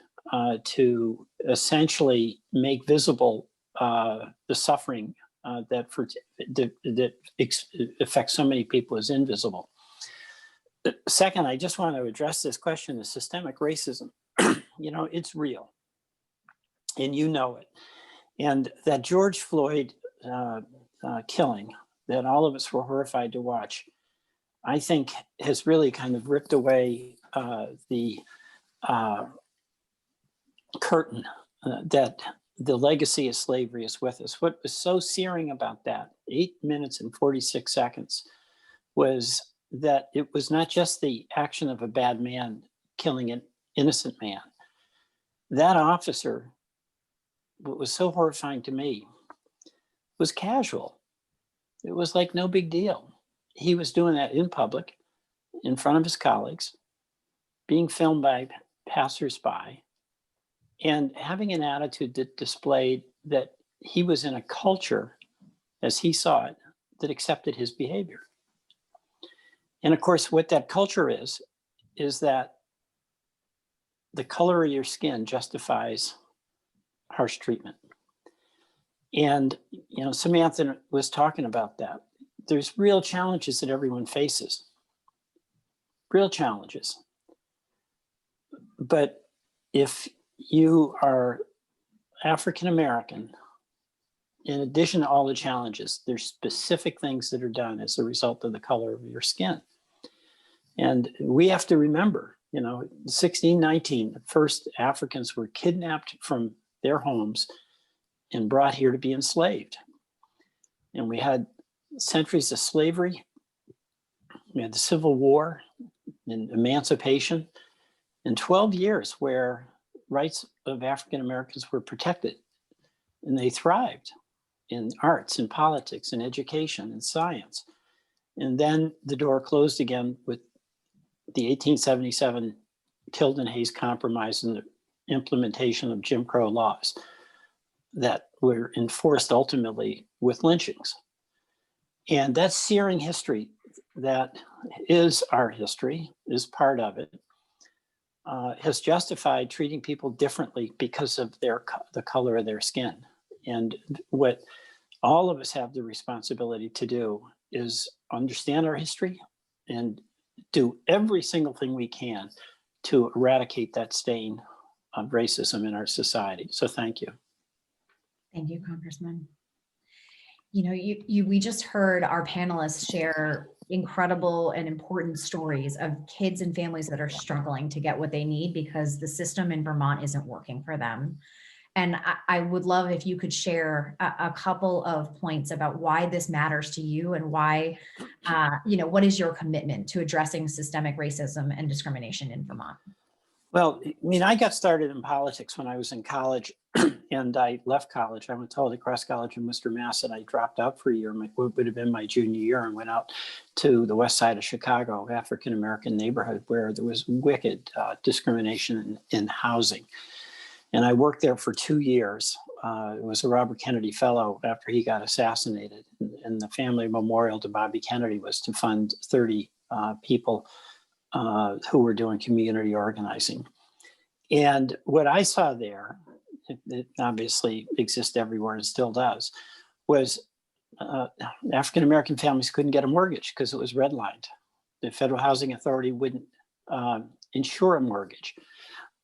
to essentially make visible the suffering that affects so many people is invisible. Second, I just want to address this question of systemic racism. You know, it's real, and you know it. And that George Floyd killing that all of us were horrified to watch, I think has really kind of ripped away the curtain that the legacy of slavery is with us. What was so searing about that, 8 minutes and 46 seconds, was that it was not just the action of a bad man killing an innocent man. That officer, what was so horrifying to me, was casual. It was like no big deal. He was doing that in public, in front of his colleagues, being filmed by passersby, and having an attitude that displayed that he was in a culture, as he saw it, that accepted his behavior. And of course, what that culture is that the color of your skin justifies harsh treatment. And, you know, Samantha was talking about that. There's real challenges that everyone faces, real challenges. But if you are African-American, in addition to all the challenges, there's specific things that are done as a result of the color of your skin. And we have to remember, you know, 1619, the first Africans were kidnapped from their homes and brought here to be enslaved. And we had centuries of slavery. We had the Civil War and emancipation, and 12 years where rights of African Americans were protected, and they thrived in arts and politics and education and science. And then the door closed again with the 1877 Tilden Hayes Compromise and the implementation of Jim Crow laws that were enforced ultimately with lynchings. And that searing history that is our history, is part of it, has justified treating people differently because of the color of their skin. And what all of us have the responsibility to do is understand our history and do every single thing we can to eradicate that stain of racism in our society. So thank you. Thank you, Congressman. You know, we just heard our panelists share incredible and important stories of kids and families that are struggling to get what they need because the system in Vermont isn't working for them. And I would love if you could share a couple of points about why this matters to you and why, you know, what is your commitment to addressing systemic racism and discrimination in Vermont? Well, I mean, I got started in politics when I was in college and I left college. I went to Holy Cross College in Worcester, Mass, and I dropped out for a year. It would have been my junior year, and went out to the west side of Chicago, African-American neighborhood where there was wicked discrimination in housing. And I worked there for 2 years. Was a Robert Kennedy Fellow after he got assassinated. And the family memorial to Bobby Kennedy was to fund 30 people who were doing community organizing. And what I saw there, it obviously exists everywhere and still does, was African-American families couldn't get a mortgage because it was redlined. The Federal Housing Authority wouldn't insure a mortgage.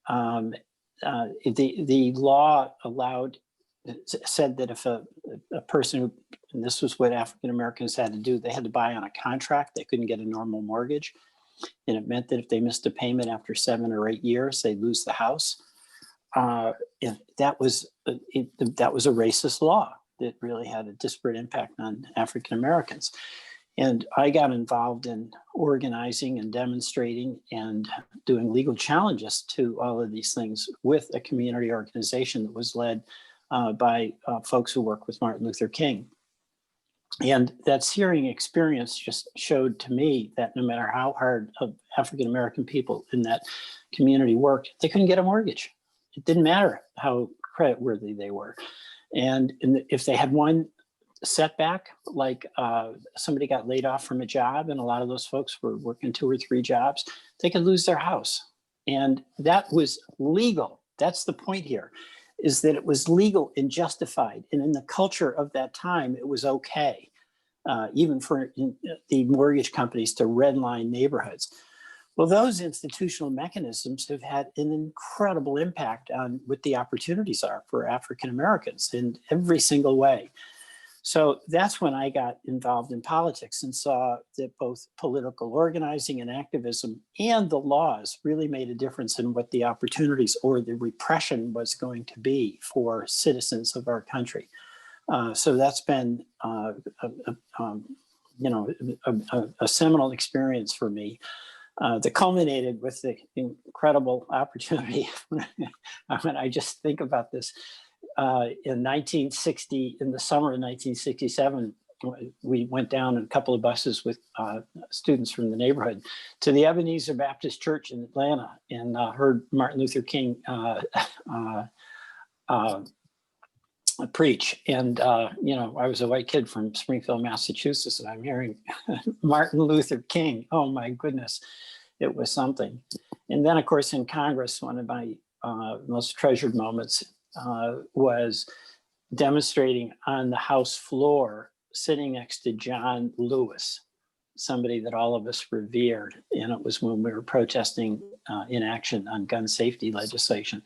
The law said that if a person, and this was what African Americans had to do, they had to buy on a contract. They couldn't get a normal mortgage. And it meant that if they missed a payment after 7 or 8 years, they'd lose the house. That was a racist law that really had a disparate impact on African Americans. And I got involved in organizing and demonstrating and doing legal challenges to all of these things with a community organization that was led by folks who work with Martin Luther King. And that searing experience just showed to me that no matter how hard African-American people in that community worked, they couldn't get a mortgage. It didn't matter how creditworthy they were. And if they had one setback, like somebody got laid off from a job, and a lot of those folks were working 2 or 3 jobs, they could lose their house. And that was legal. That's the point here, is that it was legal and justified. And in the culture of that time, it was okay, even for the mortgage companies to redline neighborhoods. Well, those institutional mechanisms have had an incredible impact on what the opportunities are for African Americans in every single way. So that's when I got involved in politics and saw that both political organizing and activism and the laws really made a difference in what the opportunities or the repression was going to be for citizens of our country. So that's been a seminal experience for me that culminated with the incredible opportunity. When I just think about this, in the summer of 1967, we went down in a couple of buses with students from the neighborhood to the Ebenezer Baptist Church in Atlanta and heard Martin Luther King preach. And, I was a white kid from Springfield, Massachusetts, and I'm hearing Martin Luther King. Oh my goodness, it was something. And then of course in Congress, one of my most treasured moments was demonstrating on the House floor, sitting next to John Lewis, somebody that all of us revered. And it was when we were protesting inaction on gun safety legislation.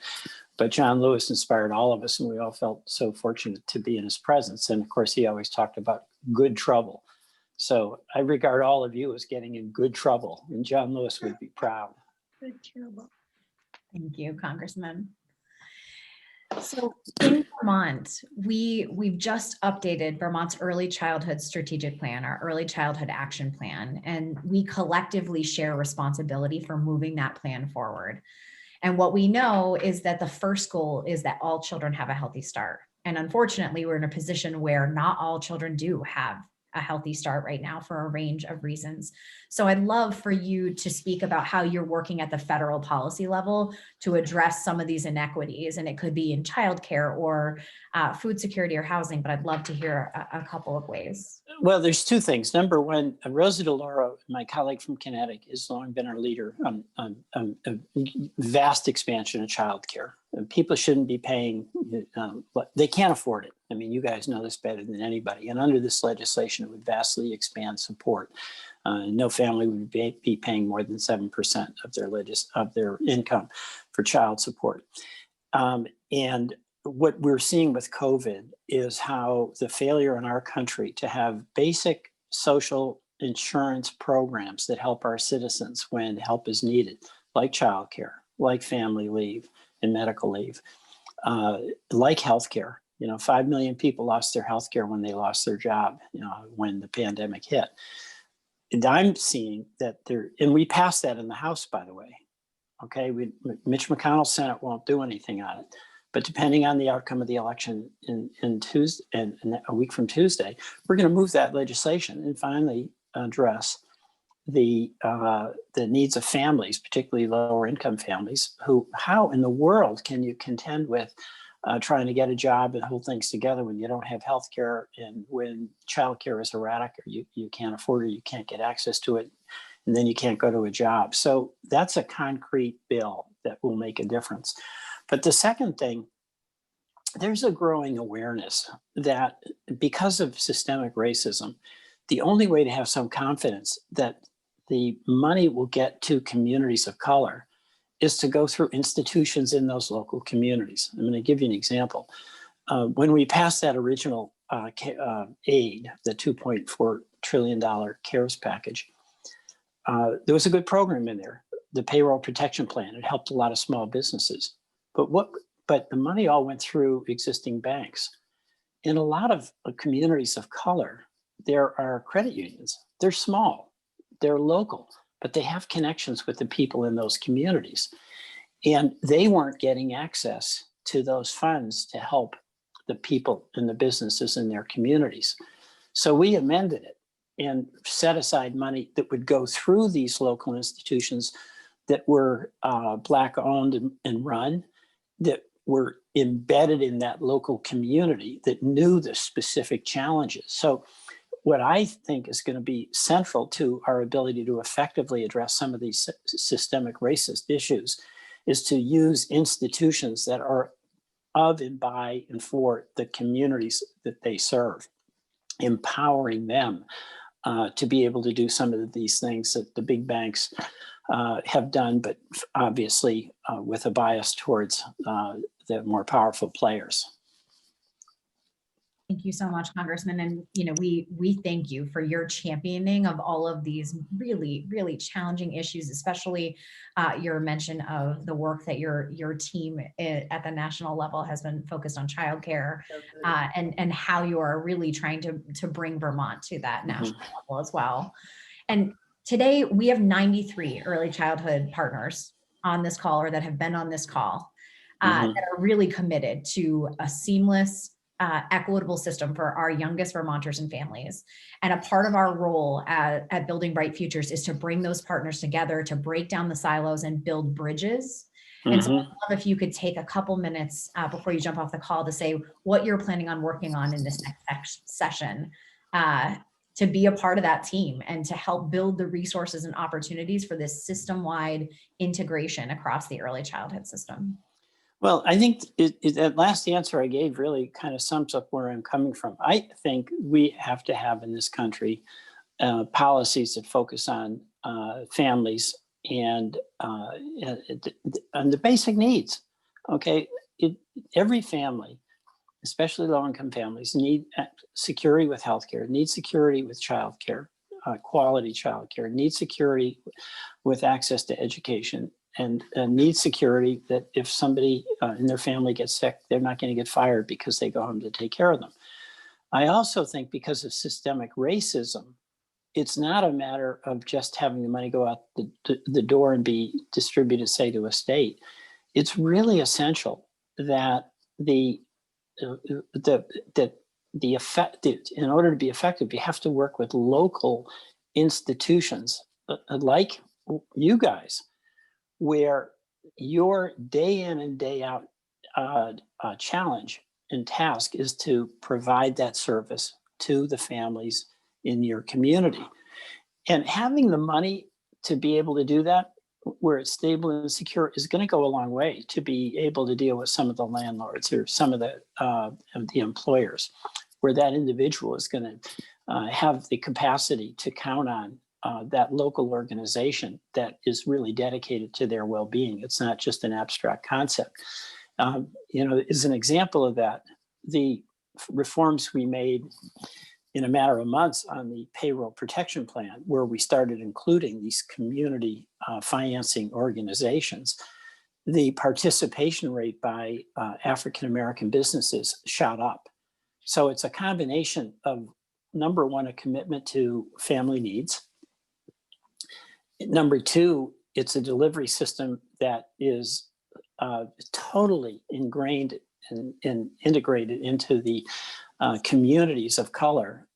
But John Lewis inspired all of us, and we all felt so fortunate to be in his presence. And of course, he always talked about good trouble. So I regard all of you as getting in good trouble, and John Lewis would be proud. Good trouble. Thank you, Congressman. So in Vermont, we've just updated Vermont's early childhood strategic plan, our early childhood action plan, and we collectively share responsibility for moving that plan forward. And what we know is that the first goal is that all children have a healthy start. And unfortunately, we're in a position where not all children do have a healthy start right now for a range of reasons. So I'd love for you to speak about how you're working at the federal policy level to address some of these inequities. And it could be in childcare or food security or housing, but I'd love to hear a couple of ways. Well, there's 2 things. Number one, Rosa DeLauro, my colleague from Connecticut, has long been our leader on a vast expansion of childcare. People shouldn't be paying, they can't afford it. I mean, you guys know this better than anybody. And under this legislation, it would vastly expand support. No family would be paying more than 7% of their income for child support. And what we're seeing with COVID is how the failure in our country to have basic social insurance programs that help our citizens when help is needed, like childcare, like family leave and medical leave, like healthcare. 5 million people lost their healthcare when they lost their job, when the pandemic hit. And I'm seeing that and we passed that in the House, by the way. Okay, Mitch McConnell's Senate won't do anything on it. But depending on the outcome of the election in Tuesday and a week from Tuesday, we're going to move that legislation and finally address the needs of families, particularly lower income families, how in the world can you contend with trying to get a job and hold things together when you don't have health care and when childcare is erratic or you can't afford it, you can't get access to it, and then you can't go to a job. So that's a concrete bill that will make a difference. But the second thing, there's a growing awareness that because of systemic racism, the only way to have some confidence that the money will get to communities of color is to go through institutions in those local communities. I'm going to give you an example. When we passed that original aid, the $2.4 trillion CARES package, there was a good program in there, the payroll protection plan. It helped a lot of small businesses. But the money all went through existing banks. In a lot of communities of color, there are credit unions. They're small, they're local, but they have connections with the people in those communities. And they weren't getting access to those funds to help the people and the businesses in their communities. So we amended it and set aside money that would go through these local institutions that were Black owned and run, that were embedded in that local community, that knew the specific challenges. So what I think is going to be central to our ability to effectively address some of these systemic racist issues is to use institutions that are of and by and for the communities that they serve, empowering them to be able to do some of these things that the big banks have done, but obviously with a bias towards the more powerful players. Thank you so much, Congressman. And we thank you for your championing of all of these really, really challenging issues, especially your mention of the work that your team at the national level has been focused on childcare, and how you are really trying to bring Vermont to that national level as well. And today we have 93 early childhood partners on this call, or that have been on this call, that are really committed to a seamless, equitable system for our youngest Vermonters and families. And a part of our role at Building Bright Futures is to bring those partners together, to break down the silos and build bridges. And so I'd love if you could take a couple minutes before you jump off the call to say what you're planning on working on in this next session, to be a part of that team and to help build the resources and opportunities for this system-wide integration across the early childhood system. Well, I think that last answer I gave really kind of sums up where I'm coming from. I think we have to have in this country policies that focus on families and the basic needs. Okay, every family, especially low-income families, need security with healthcare, need security with childcare, quality childcare, need security with access to education, and need security that if somebody in their family gets sick, they're not going to get fired because they go home to take care of them. I also think because of systemic racism, it's not a matter of just having the money go out the door and be distributed, say, to a state. It's really essential that in order to be effective, you have to work with local institutions like you guys, where your day in and day out challenge and task is to provide that service to the families in your community. And having the money to be able to do that, where it's stable and secure, is going to go a long way to be able to deal with some of the landlords or some of the employers, where that individual is going to have the capacity to count on that local organization that is really dedicated to their well-being. It's not just an abstract concept. As an example of that, the reforms we made in a matter of months on the payroll protection plan, where we started including these community financing organizations, the participation rate by African-American businesses shot up. So it's a combination of, number one, a commitment to family needs. Number two, it's a delivery system that is totally ingrained and integrated into the communities of color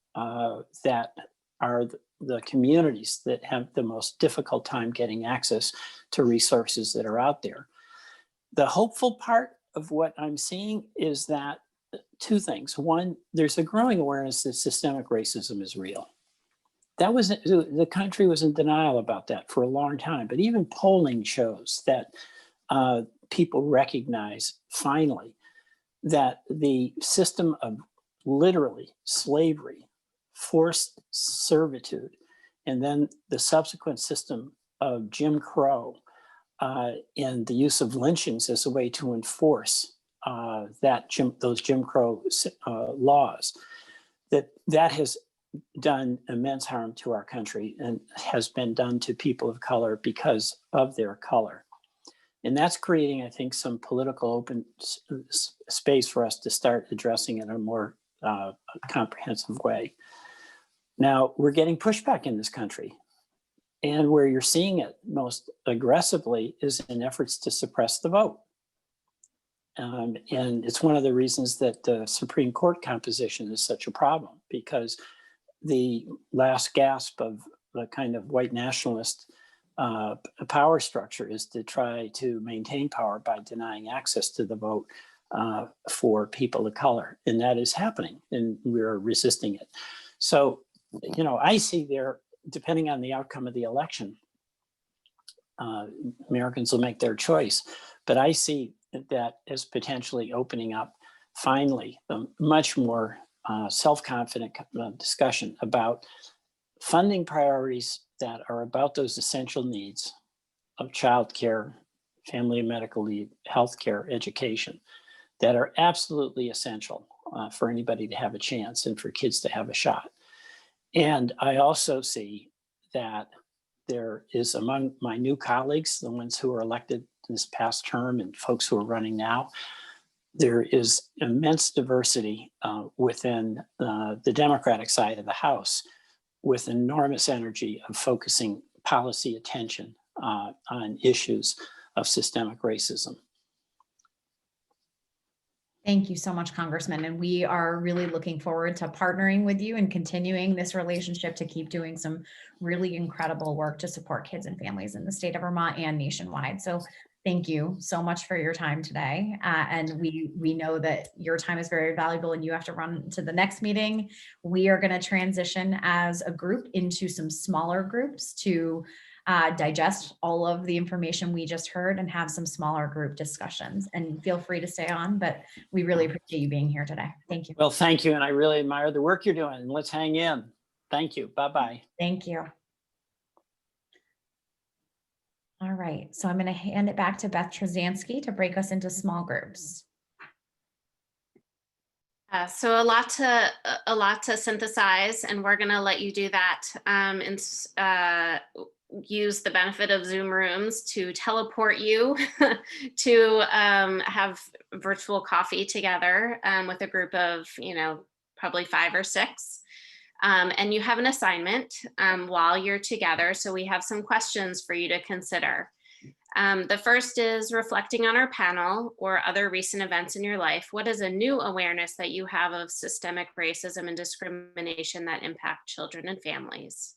that are the communities that have the most difficult time getting access to resources that are out there. The hopeful part of what I'm seeing is that two things. One, there's a growing awareness that systemic racism is real. The country was in denial about that for a long time, but even polling shows that people recognize finally that the system of literally slavery, forced servitude, and then the subsequent system of Jim Crow and the use of lynchings as a way to enforce those Jim Crow laws, that has done immense harm to our country and has been done to people of color because of their color. And that's creating, I think, some political open space for us to start addressing it in a more comprehensive way. Now, we're getting pushback in this country. And where you're seeing it most aggressively is in efforts to suppress the vote. And it's one of the reasons that the Supreme Court composition is such a problem, because the last gasp of the kind of white nationalist power structure is to try to maintain power by denying access to the vote for people of color. And that is happening, and we're resisting it. So, you know, I see there, depending on the outcome of the election, Americans will make their choice. But I see that as potentially opening up, finally, a much more self-confident discussion about funding priorities that are about those essential needs of childcare, family and medical leave, healthcare, education, that are absolutely essential for anybody to have a chance and for kids to have a shot. And I also see that there is, among my new colleagues, the ones who were elected this past term and folks who are running now, there is immense diversity within the Democratic side of the House, with enormous energy of focusing policy attention on issues of systemic racism. Thank you so much, Congressman. And we are really looking forward to partnering with you and continuing this relationship to keep doing some really incredible work to support kids and families in the state of Vermont and nationwide. So thank you so much for your time today. And we know that your time is very valuable and you have to run to the next meeting. We are going to transition as a group into some smaller groups to digest all of the information we just heard and have some smaller group discussions. And feel free to stay on, but we really appreciate you being here today. Thank you. Well, thank you. And I really admire the work you're doing. Let's hang in. Thank you. Bye-bye. Thank you. All right, so I'm going to hand it back to Beth Trzanski to break us into small groups. So a lot to synthesize, and we're going to let you do that and use the benefit of Zoom rooms to teleport you to have virtual coffee together with a group of, probably 5 or 6. And you have an assignment while you're together. So we have some questions for you to consider. The first is reflecting on our panel or other recent events in your life. What is a new awareness that you have of systemic racism and discrimination that impact children and families?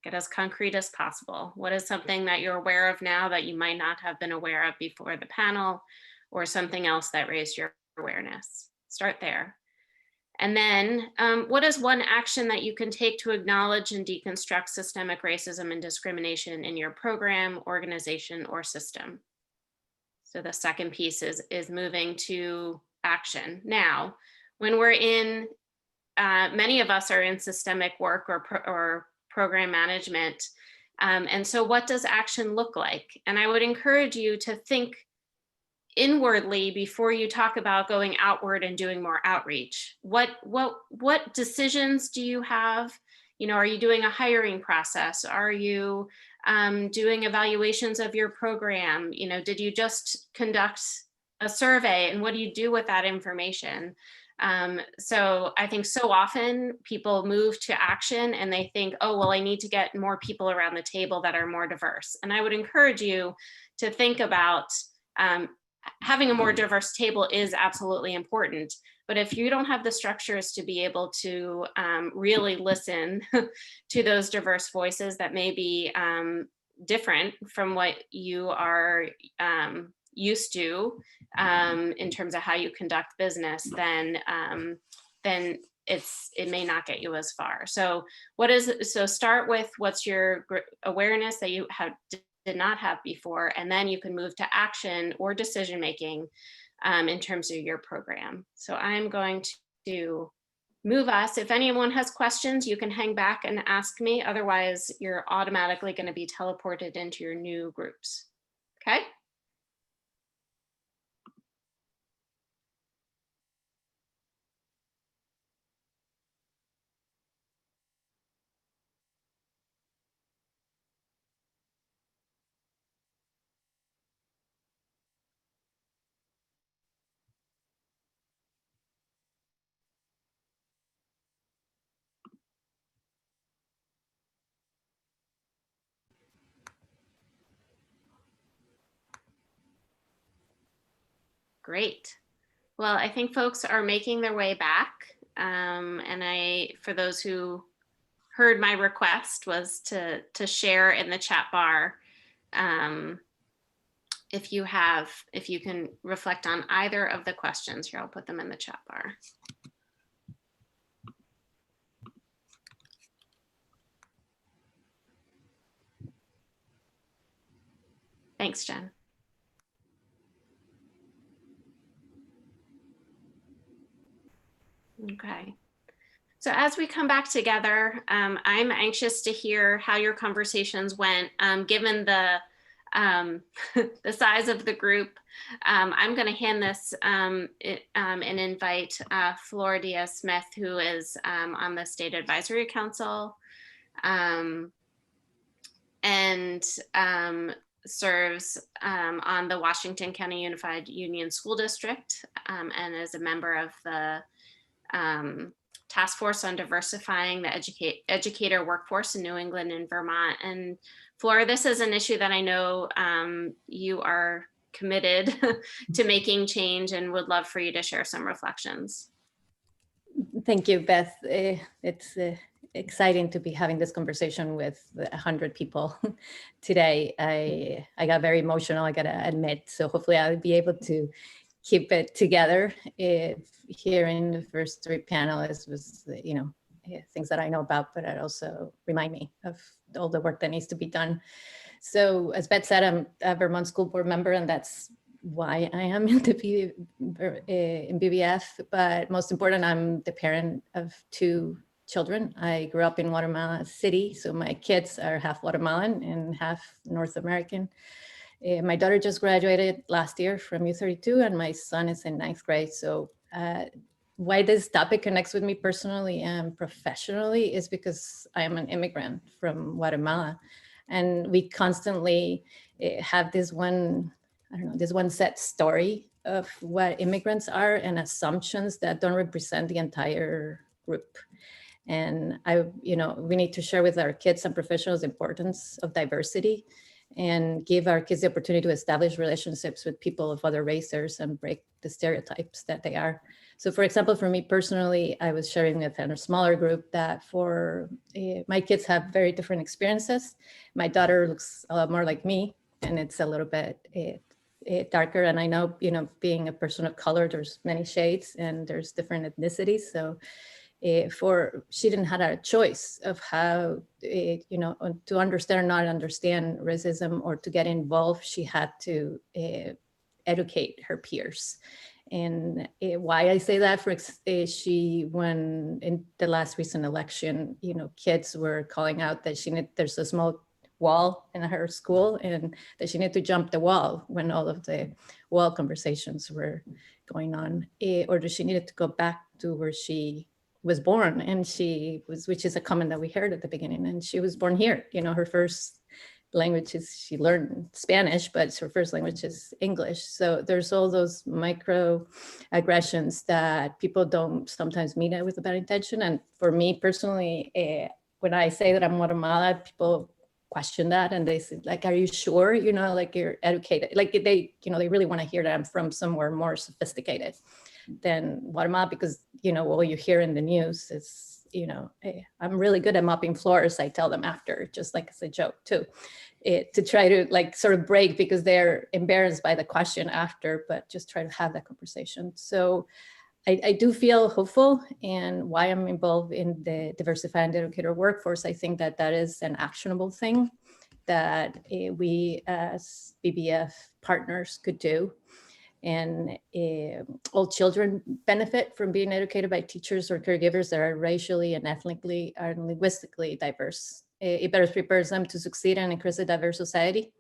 Get as concrete as possible. What is something that you're aware of now that you might not have been aware of before the panel, or something else that raised your awareness? Start there. And then what is one action that you can take to acknowledge and deconstruct systemic racism and discrimination in your program, organization, or system? So the second piece is moving to action. Now, when we're in, many of us are in systemic work or program management. And so what does action look like? And I would encourage you to think inwardly before you talk about going outward and doing more outreach. What decisions do you have? Are you doing a hiring process? Are you doing evaluations of your program? Did you just conduct a survey, and what do you do with that information? So I think so often people move to action and they think, oh, well, I need to get more people around the table that are more diverse. And I would encourage you to think about having a more diverse table is absolutely important. But if you don't have the structures to be able to really listen to those diverse voices that may be different from what you are used to in terms of how you conduct business, then it may not get you as far. So start with what's your awareness that you did not have before, and then you can move to action or decision making in terms of your program. So I'm going to move us. If anyone has questions, you can hang back and ask me. Otherwise, you're automatically going to be teleported into your new groups. Okay? Great. Well, I think folks are making their way back. For those who heard my request was to share in the chat bar. If you can reflect on either of the questions here, I'll put them in the chat bar. Thanks, Jen. Okay. So as we come back together, I'm anxious to hear how your conversations went. Given the the size of the group, I'm going to hand this and invite Flor Diaz-Smith, who is on the State Advisory Council and serves on the Washington County Unified Union School District and is a member of the Task Force on Diversifying the Educator Workforce in New England and Vermont. And Flora, this is an issue that I know you are committed to making change and would love for you to share some reflections. Thank you, Beth. It's exciting to be having this conversation with 100 people today. I got very emotional, I gotta admit. So hopefully I'll be able to keep it together. Hearing the first three panelists was, things that I know about, but it also remind me of all the work that needs to be done. So as Beth said, I'm a Vermont School Board member, and that's why I am in the in BVF. But most important, I'm the parent of 2 children. I grew up in Guatemala City, so my kids are half Guatemalan and half North American. My daughter just graduated last year from U32, and my son is in 9th grade. So why this topic connects with me personally and professionally is because I am an immigrant from Guatemala, and we constantly have this one set story of what immigrants are and assumptions that don't represent the entire group. And we need to share with our kids and professionals the importance of diversity and give our kids the opportunity to establish relationships with people of other races and break the stereotypes that they are. So for example, for me personally, I was sharing with a smaller group that for my kids have very different experiences. My daughter looks a lot more like me, and it's a little bit darker. And I know, being a person of color, there's many shades and there's different ethnicities. So she didn't have a choice of how, to understand or not understand racism or to get involved. She had to educate her peers. And why I say that, when in the last recent election, kids were calling out that there's a small wall in her school and that she needed to jump the wall when all of the wall conversations were going on, or that she needed to go back to where she was born, and which is a comment that we heard at the beginning, and she was born here. Her first language is, she learned Spanish, but her first language is English. So there's all those microaggressions that people don't sometimes mean it with a bad intention. And for me personally, when I say that I'm Guatemala, people question that and they say, like, are you sure, like you're educated? Like they really want to hear that I'm from somewhere more sophisticated than Guatemala, because, all you hear in the news is, hey, I'm really good at mopping floors, I tell them after, just like as a joke too, to try to sort of break, because they're embarrassed by the question after, but just try to have that conversation. So I do feel hopeful, and why I'm involved in the Diversifying Educator Workforce, I think that is an actionable thing that we as BBF partners could do. And all children benefit from being educated by teachers or caregivers that are racially and ethnically and linguistically diverse. It better prepares them to succeed and increase a diverse society.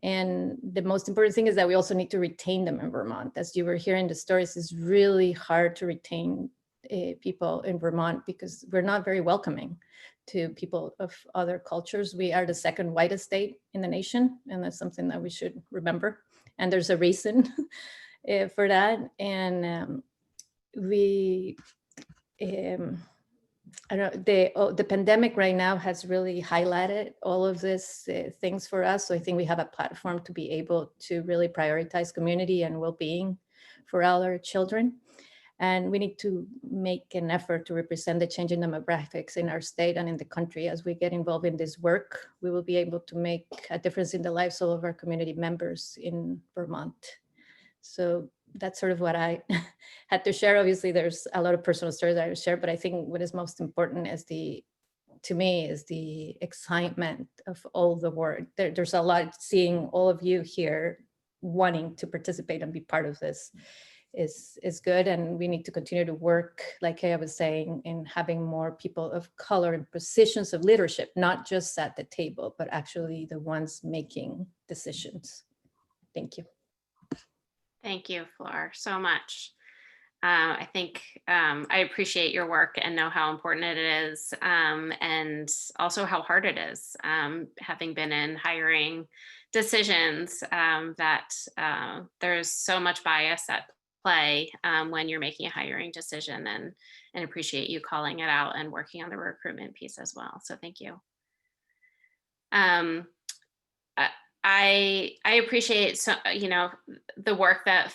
And the most important thing is that we also need to retain them in Vermont. As you were hearing the stories, it's really hard to retain people in Vermont because we're not very welcoming to people of other cultures. We are the 2nd whitest state in the nation, and that's something that we should remember. And there's a reason for that. And the pandemic right now has really highlighted all of these things for us. So I think we have a platform to be able to really prioritize community and well-being for all our children. And we need to make an effort to represent the changing demographics in our state and in the country. As we get involved in this work, we will be able to make a difference in the lives of our community members in Vermont. So that's sort of what I had to share. Obviously, there's a lot of personal stories that I share, but I think what is most important is to me is the excitement of all the work. There's a lot, seeing all of you here wanting to participate and be part of this is good. And we need to continue to work, like I was saying, in having more people of color in positions of leadership, not just at the table, but actually the ones making decisions. Thank you. Thank you, Flor, so much. I think I appreciate your work and know how important it is, and also how hard it is, having been in hiring decisions, that there's so much bias at play when you're making a hiring decision, and appreciate you calling it out and working on the recruitment piece as well. So thank you. I appreciate, so the work that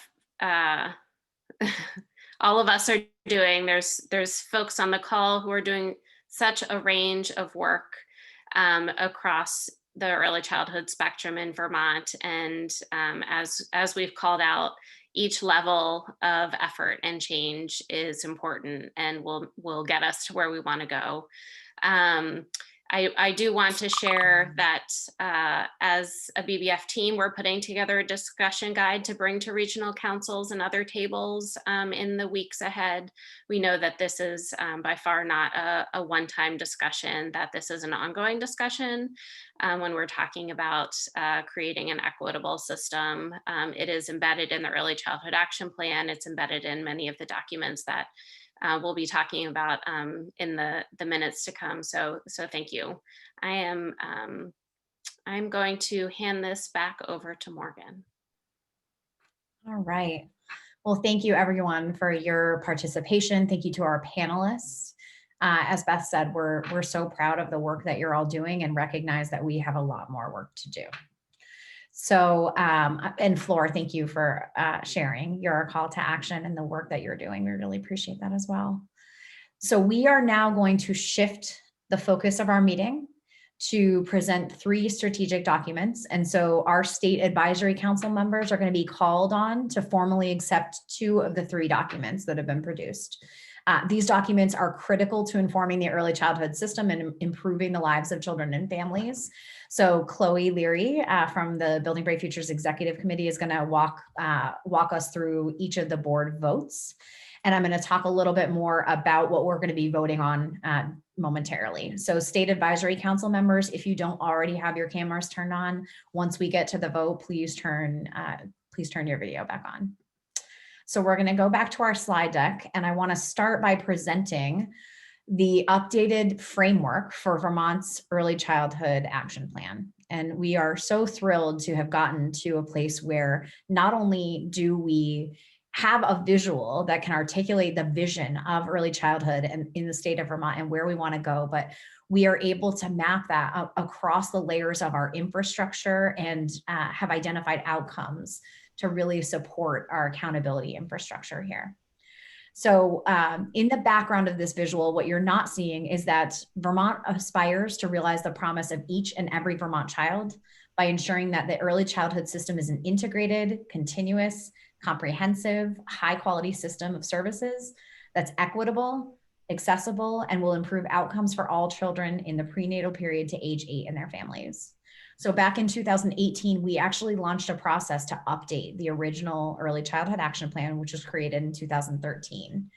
all of us are doing. There's folks on the call who are doing such a range of work across the early childhood spectrum in Vermont, and as we've called out, each level of effort and change is important and will get us to where we want to go. I do want to share that as a BBF team, we're putting together a discussion guide to bring to regional councils and other tables in the weeks ahead. We know that this is by far not a one-time discussion, that this is an ongoing discussion when we're talking about creating an equitable system. It is embedded in the Early Childhood Action Plan. It's embedded in many of the documents that we'll be talking about in the minutes to come. So thank you. I'm going to hand this back over to Morgan. All right. Well, thank you everyone for your participation. Thank you to our panelists. As Beth said, we're so proud of the work that you're all doing and recognize that we have a lot more work to do. So, and Flor, thank you for sharing your call to action and the work that you're doing. We really appreciate that as well. So we are now going to shift the focus of our meeting to present 3 strategic documents. And so our state advisory council members are going to be called on to formally accept 2 of the 3 documents that have been produced. These documents are critical to informing the early childhood system and improving the lives of children and families. So Chloe Leary from the Building Bright Futures Executive Committee is going to walk us through each of the board votes. And I'm going to talk a little bit more about what we're going to be voting on momentarily. So state advisory council members, if you don't already have your cameras turned on, once we get to the vote, please turn your video back on. So we're going to go back to our slide deck, and I want to start by presenting the updated framework for Vermont's Early Childhood Action Plan. And we are so thrilled to have gotten to a place where not only do we have a visual that can articulate the vision of early childhood and in the state of Vermont and where we want to go, but we are able to map that across the layers of our infrastructure and have identified outcomes to really support our accountability infrastructure here. So in the background of this visual, what you're not seeing is that Vermont aspires to realize the promise of each and every Vermont child by ensuring that the early childhood system is an integrated, continuous, comprehensive, high quality system of services that's equitable, accessible, and will improve outcomes for all children in the prenatal period to age 8 and their families. So back in 2018, we actually launched a process to update the original Early Childhood Action Plan, which was created in 2013.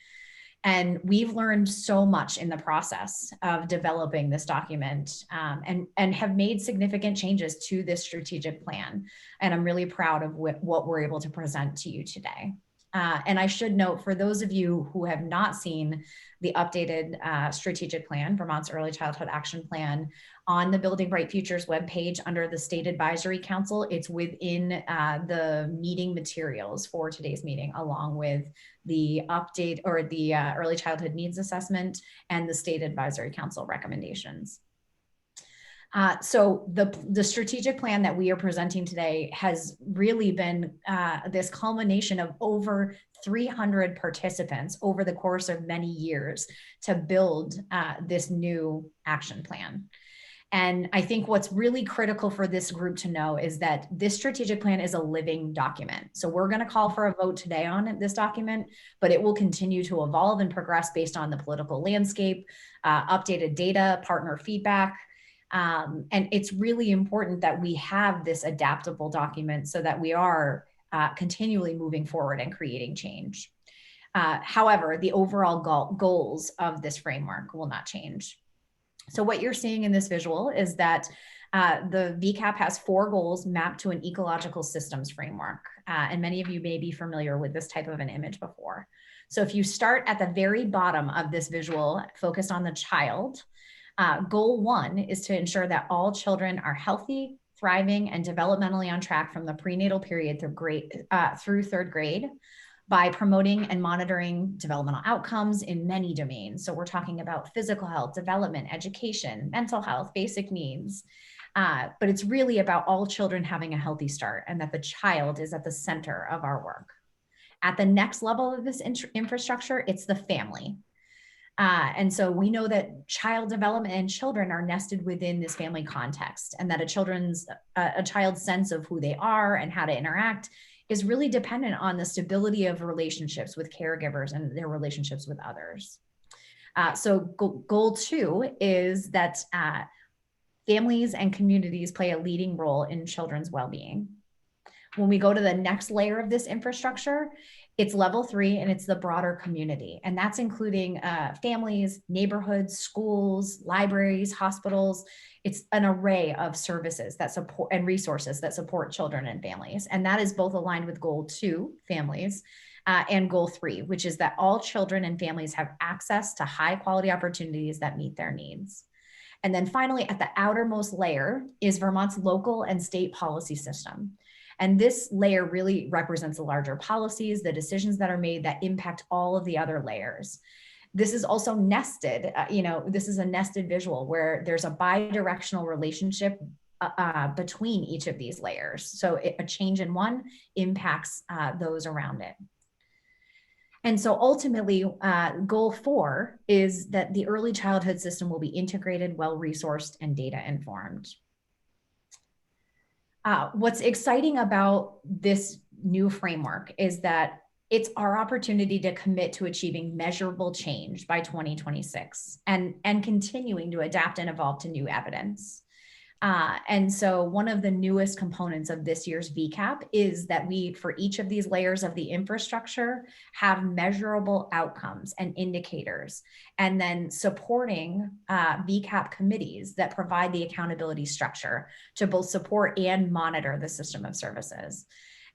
And we've learned so much in the process of developing this document and have made significant changes to this strategic plan. And I'm really proud of what we're able to present to you today. And I should note, for those of you who have not seen the updated strategic plan, Vermont's Early Childhood Action Plan, on the Building Bright Futures webpage under the State Advisory Council, it's within the meeting materials for today's meeting, along with the update or the Early Childhood Needs Assessment and the State Advisory Council recommendations. So the strategic plan that we are presenting today has really been this culmination of over 300 participants over the course of many years to build this new action plan. And I think what's really critical for this group to know is that this strategic plan is a living document. So we're going to call for a vote today on this document, but it will continue to evolve and progress based on the political landscape, updated data, partner feedback. And it's really important that we have this adaptable document so that we are continually moving forward and creating change. However, the overall goals of this framework will not change. So what you're seeing in this visual is that the VCAP has 4 goals mapped to an ecological systems framework. And many of you may be familiar with this type of an image before. So if you start at the very bottom of this visual, focused on the child, goal 1 is to ensure that all children are healthy, thriving, and developmentally on track from the prenatal period through 3rd grade, by promoting and monitoring developmental outcomes in many domains. So we're talking about physical health, development, education, mental health, basic needs. But it's really about all children having a healthy start, and that the child is at the center of our work. At the next level of this infrastructure, it's the family. And so we know that child development and children are nested within this family context, and that a child's sense of who they are and how to interact is really dependent on the stability of relationships with caregivers and their relationships with others. So goal 2 is that families and communities play a leading role in children's well-being. When we go to the next layer of this infrastructure, it's level 3, and it's the broader community. And that's including families, neighborhoods, schools, libraries, hospitals. It's an array of services that support and resources that support children and families. And that is both aligned with goal 2, families, and goal 3, which is that all children and families have access to high quality opportunities that meet their needs. And then finally, at the outermost layer is Vermont's local and state policy system. And this layer really represents the larger policies, the decisions that are made that impact all of the other layers. This is also nested, this is a nested visual where there's a bi-directional relationship between each of these layers. So a change in one impacts those around it. And so ultimately, goal 4 is that the early childhood system will be integrated, well-resourced, and data-informed. What's exciting about this new framework is that it's our opportunity to commit to achieving measurable change by 2026 and continuing to adapt and evolve to new evidence. And so one of the newest components of this year's VCAP is that we, for each of these layers of the infrastructure, have measurable outcomes and indicators, and then supporting VCAP committees that provide the accountability structure to both support and monitor the system of services.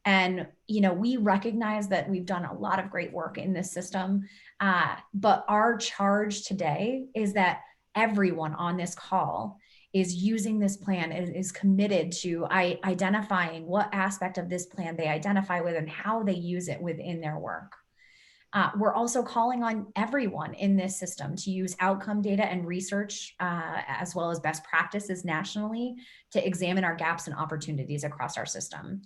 And, we recognize that we've done a lot of great work in this system, but our charge today is that everyone on this call is using this plan, is committed to identifying what aspect of this plan they identify with and how they use it within their work. We're also calling on everyone in this system to use outcome data and research, as well as best practices nationally, to examine our gaps and opportunities across our system.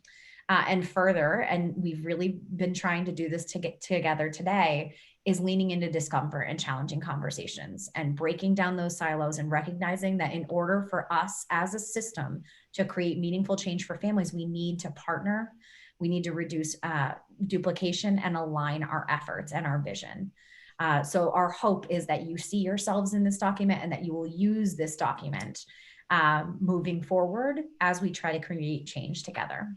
And further, and we've really been trying to do this to get together today, is leaning into discomfort and challenging conversations and breaking down those silos and recognizing that in order for us as a system to create meaningful change for families, we need to partner, we need to reduce duplication and align our efforts and our vision. So our hope is that you see yourselves in this document and that you will use this document moving forward as we try to create change together.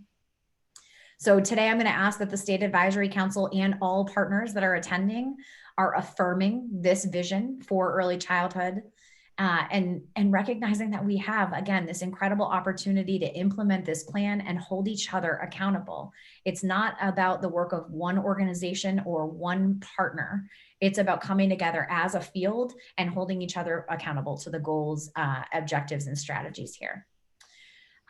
So today I'm going to ask that the State Advisory Council and all partners that are attending are affirming this vision for early childhood and recognizing that we have, again, this incredible opportunity to implement this plan and hold each other accountable. It's not about the work of one organization or one partner. It's about coming together as a field and holding each other accountable to the goals, objectives, and strategies here.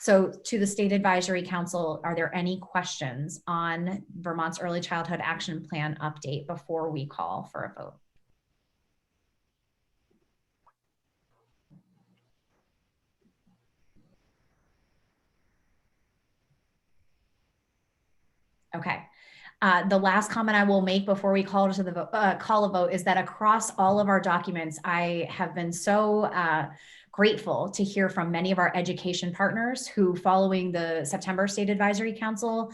So to the State Advisory Council, are there any questions on Vermont's Early Childhood Action Plan update before we call for a vote? The last comment I will make before we call to the call a vote is that across all of our documents, I have been so grateful to hear from many of our education partners who, following the September State Advisory Council,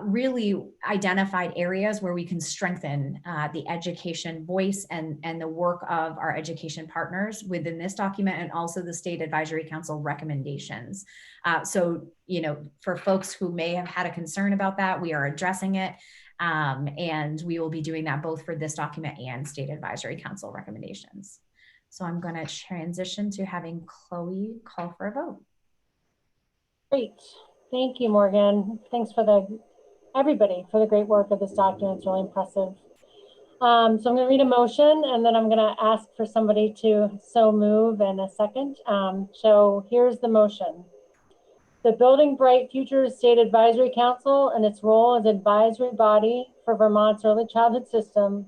really identified areas where we can strengthen the education voice and the work of our education partners within this document, and also the State Advisory Council recommendations. So, you know, for folks who may have had a concern about that, we are addressing it. And we will be doing that both for this document and State Advisory Council recommendations. So I'm going to transition to having Chloe call for a vote. Great. Thank you, Morgan. Thanks for everybody for the great work of this document. It's really impressive. So I'm going to read a motion, and then I'm going to ask for somebody to so move in a second. So here's the motion. The Building Bright Futures State Advisory Council, and its role as advisory body for Vermont's early childhood system,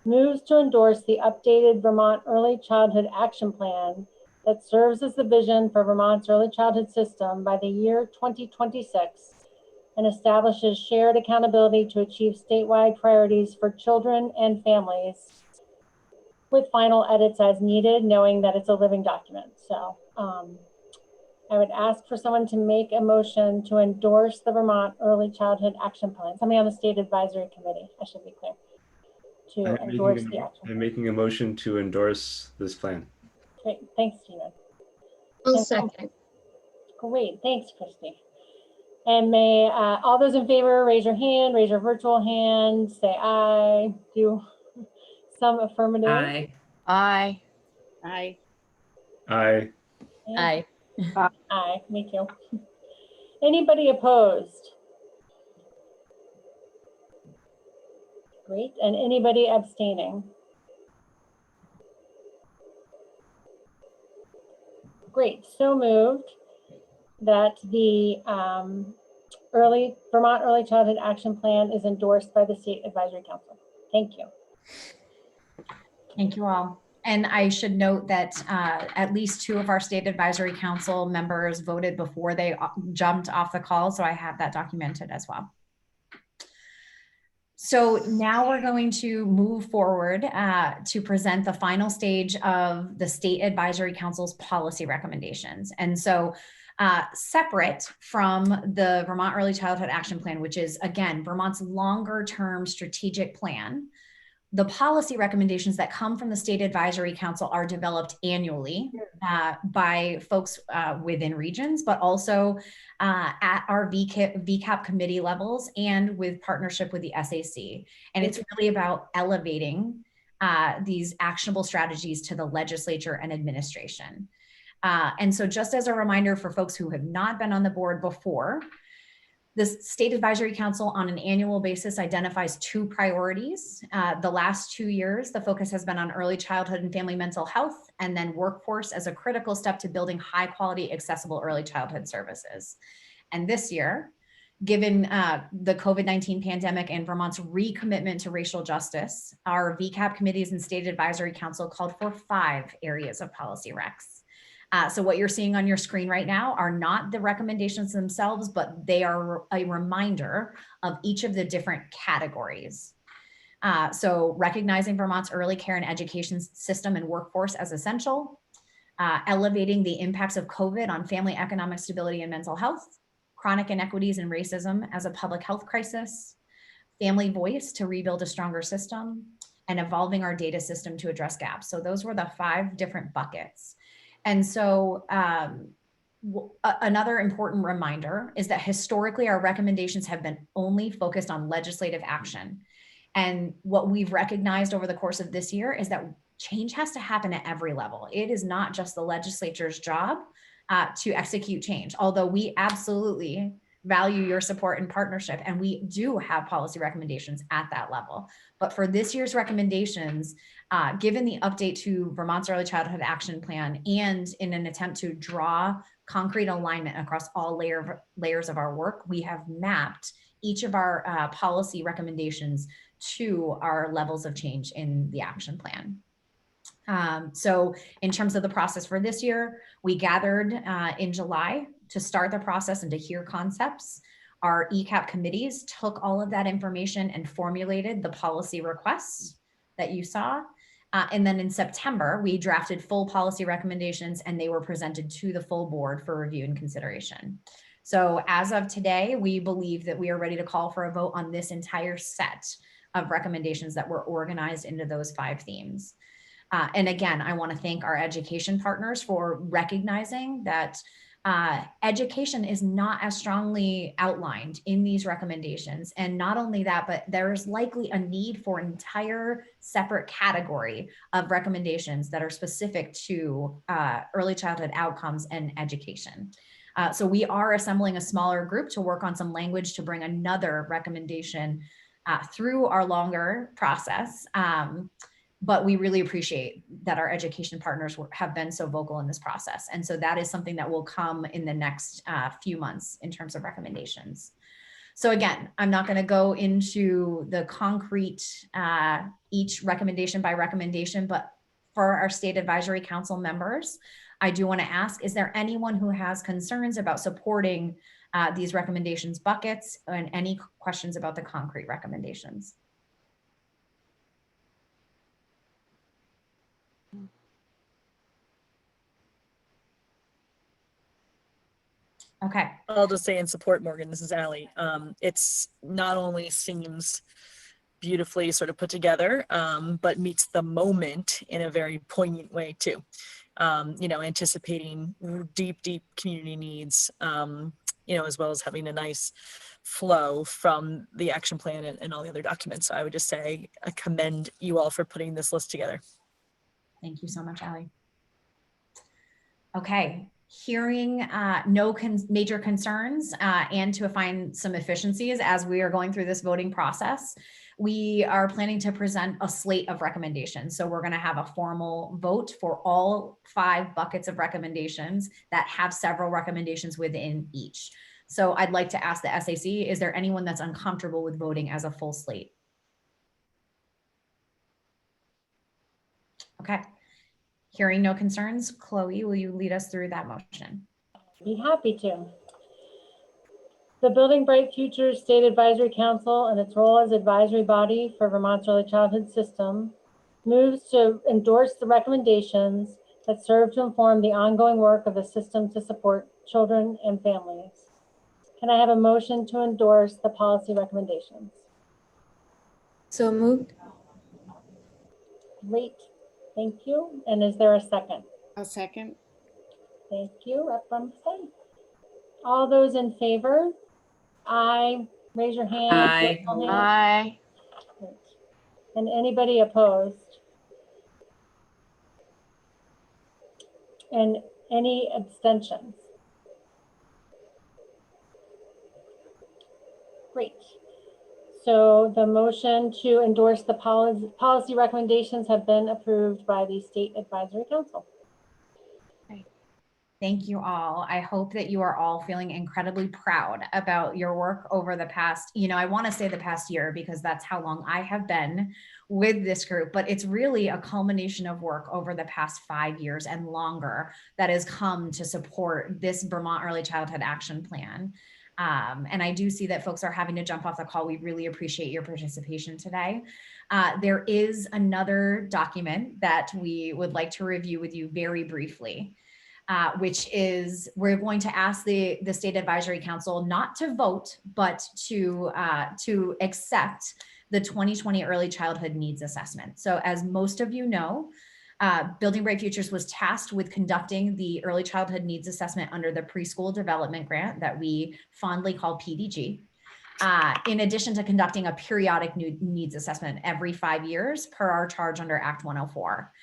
moves to endorse the updated Vermont Early Childhood Action Plan that serves as the vision for Vermont's early childhood system by the year 2026 and establishes shared accountability to achieve statewide priorities for children and families, with final edits as needed, knowing that it's a living document. So I would ask for someone to make a motion to endorse the Vermont Early Childhood Action Plan. Somebody on the State Advisory Committee, I should be clear. I'm making a motion to endorse this plan. Great, thanks, Stephen. I'll second. Great, thanks, Christy. And may all those in favor raise your hand, raise your virtual hand, say aye. Do some affirmative. Aye. Aye. Aye. Aye. Aye. Aye, me too. Anybody opposed? Great, and anybody abstaining? Great, so moved that the Vermont Early Childhood Action Plan is endorsed by the State Advisory Council. Thank you. Thank you all. And I should note that at least 2 of our State Advisory Council members voted before they jumped off the call, so I have that documented as well. So now we're going to move forward to present the final stage of the State Advisory Council's policy recommendations. And so separate from the Vermont Early Childhood Action Plan, which is, again, Vermont's longer term strategic plan, the policy recommendations that come from the State Advisory Council are developed annually by folks within regions, but also at our VCAP committee levels and with partnership with the SAC. And it's really about elevating these actionable strategies to the legislature and administration. And so just as a reminder for folks who have not been on the board before, the State Advisory Council on an annual basis identifies 2 priorities. The last 2 years, the focus has been on early childhood and family mental health, and then workforce as a critical step to building high quality, accessible early childhood services. And this year, given the COVID-19 pandemic and Vermont's recommitment to racial justice, our VCAP committees and State Advisory Council called for 5 areas of policy recs. So what you're seeing on your screen right now are not the recommendations themselves, but they are a reminder of each of the different categories. So recognizing Vermont's early care and education system and workforce as essential, elevating the impacts of COVID on family economic stability and mental health, chronic inequities and racism as a public health crisis, family voice to rebuild a stronger system, and evolving our data system to address gaps. So those were the 5 different buckets. And so another important reminder is that historically our recommendations have been only focused on legislative action. And what we've recognized over the course of this year is that change has to happen at every level. It is not just the legislature's job to execute change, although we absolutely value your support and partnership, and we do have policy recommendations at that level. But for this year's recommendations, given the update to Vermont's Early Childhood Action Plan, and in an attempt to draw concrete alignment across all layers of our work, we have mapped each of our policy recommendations to our levels of change in the action plan. So in terms of the process for this year, we gathered in July to start the process and to hear concepts. Our ECAP committees took all of that information and formulated the policy requests that you saw. And then in September, we drafted full policy recommendations and they were presented to the full board for review and consideration. So as of today, we believe that we are ready to call for a vote on this entire set of recommendations that were organized into those 5 themes. And again, I want to thank our education partners for recognizing that education is not as strongly outlined in these recommendations. And not only that, but there's likely a need for an entire separate category of recommendations that are specific to early childhood outcomes and education. So we are assembling a smaller group to work on some language to bring another recommendation through our longer process. But we really appreciate that our education partners have been so vocal in this process. And so that is something that will come in the next few months in terms of recommendations. So again, I'm not going to go into the concrete, each recommendation by recommendation, but for our State Advisory Council members, I do want to ask, is there anyone who has concerns about supporting these recommendations buckets and any questions about the concrete recommendations? Okay. I'll just say in support, Morgan, this is Allie. It's not only seems beautifully sort of put together, but meets the moment in a very poignant way too. You know, anticipating deep community needs, you know, as well as having a nice flow from the action plan and all the other documents. So I would just say I commend you all for putting this list together. Thank you so much, Allie. Okay. Hearing no major concerns and to find some efficiencies as we are going through this voting process, we are planning to present a slate of recommendations. So we're going to have a formal vote for all 5 buckets of recommendations that have several recommendations within each. So I'd like to ask the SAC, is there anyone that's uncomfortable with voting as a full slate? Okay. Hearing no concerns, Chloe, will you lead us through that motion? Be happy to. The Building Bright Futures State Advisory Council and its role as advisory body for Vermont's early childhood system moves to endorse the recommendations that serve to inform the ongoing work of the system to support children and families. Can I have a motion to endorse the policy recommendations? So moved. Great. Thank you. And is there a second? I'll second. Thank you. Up from state. All those in favor? Aye. Raise your hand. Aye. Virtual hand. Aye. Great. And anybody opposed? And any abstentions? Great. So the motion to endorse the policy recommendations have been approved by the State Advisory Council. Thank you all. I hope that you are all feeling incredibly proud about your work over the past, I want to say the past year because that's how long I have been with this group, but it's really a culmination of work over the past 5 years and longer that has come to support this Vermont Early Childhood Action Plan. And I do see that folks are having to jump off the call. We really appreciate your participation today. There is another document that we would like to review with you very briefly. Which is we're going to ask the State Advisory Council not to vote, but to accept the 2020 Early Childhood Needs Assessment. So as most of you know, Building Bright Futures was tasked with conducting the Early Childhood Needs Assessment under the Preschool Development Grant that we fondly call PDG. In addition to conducting a periodic needs assessment every 5 years per our charge under Act 104.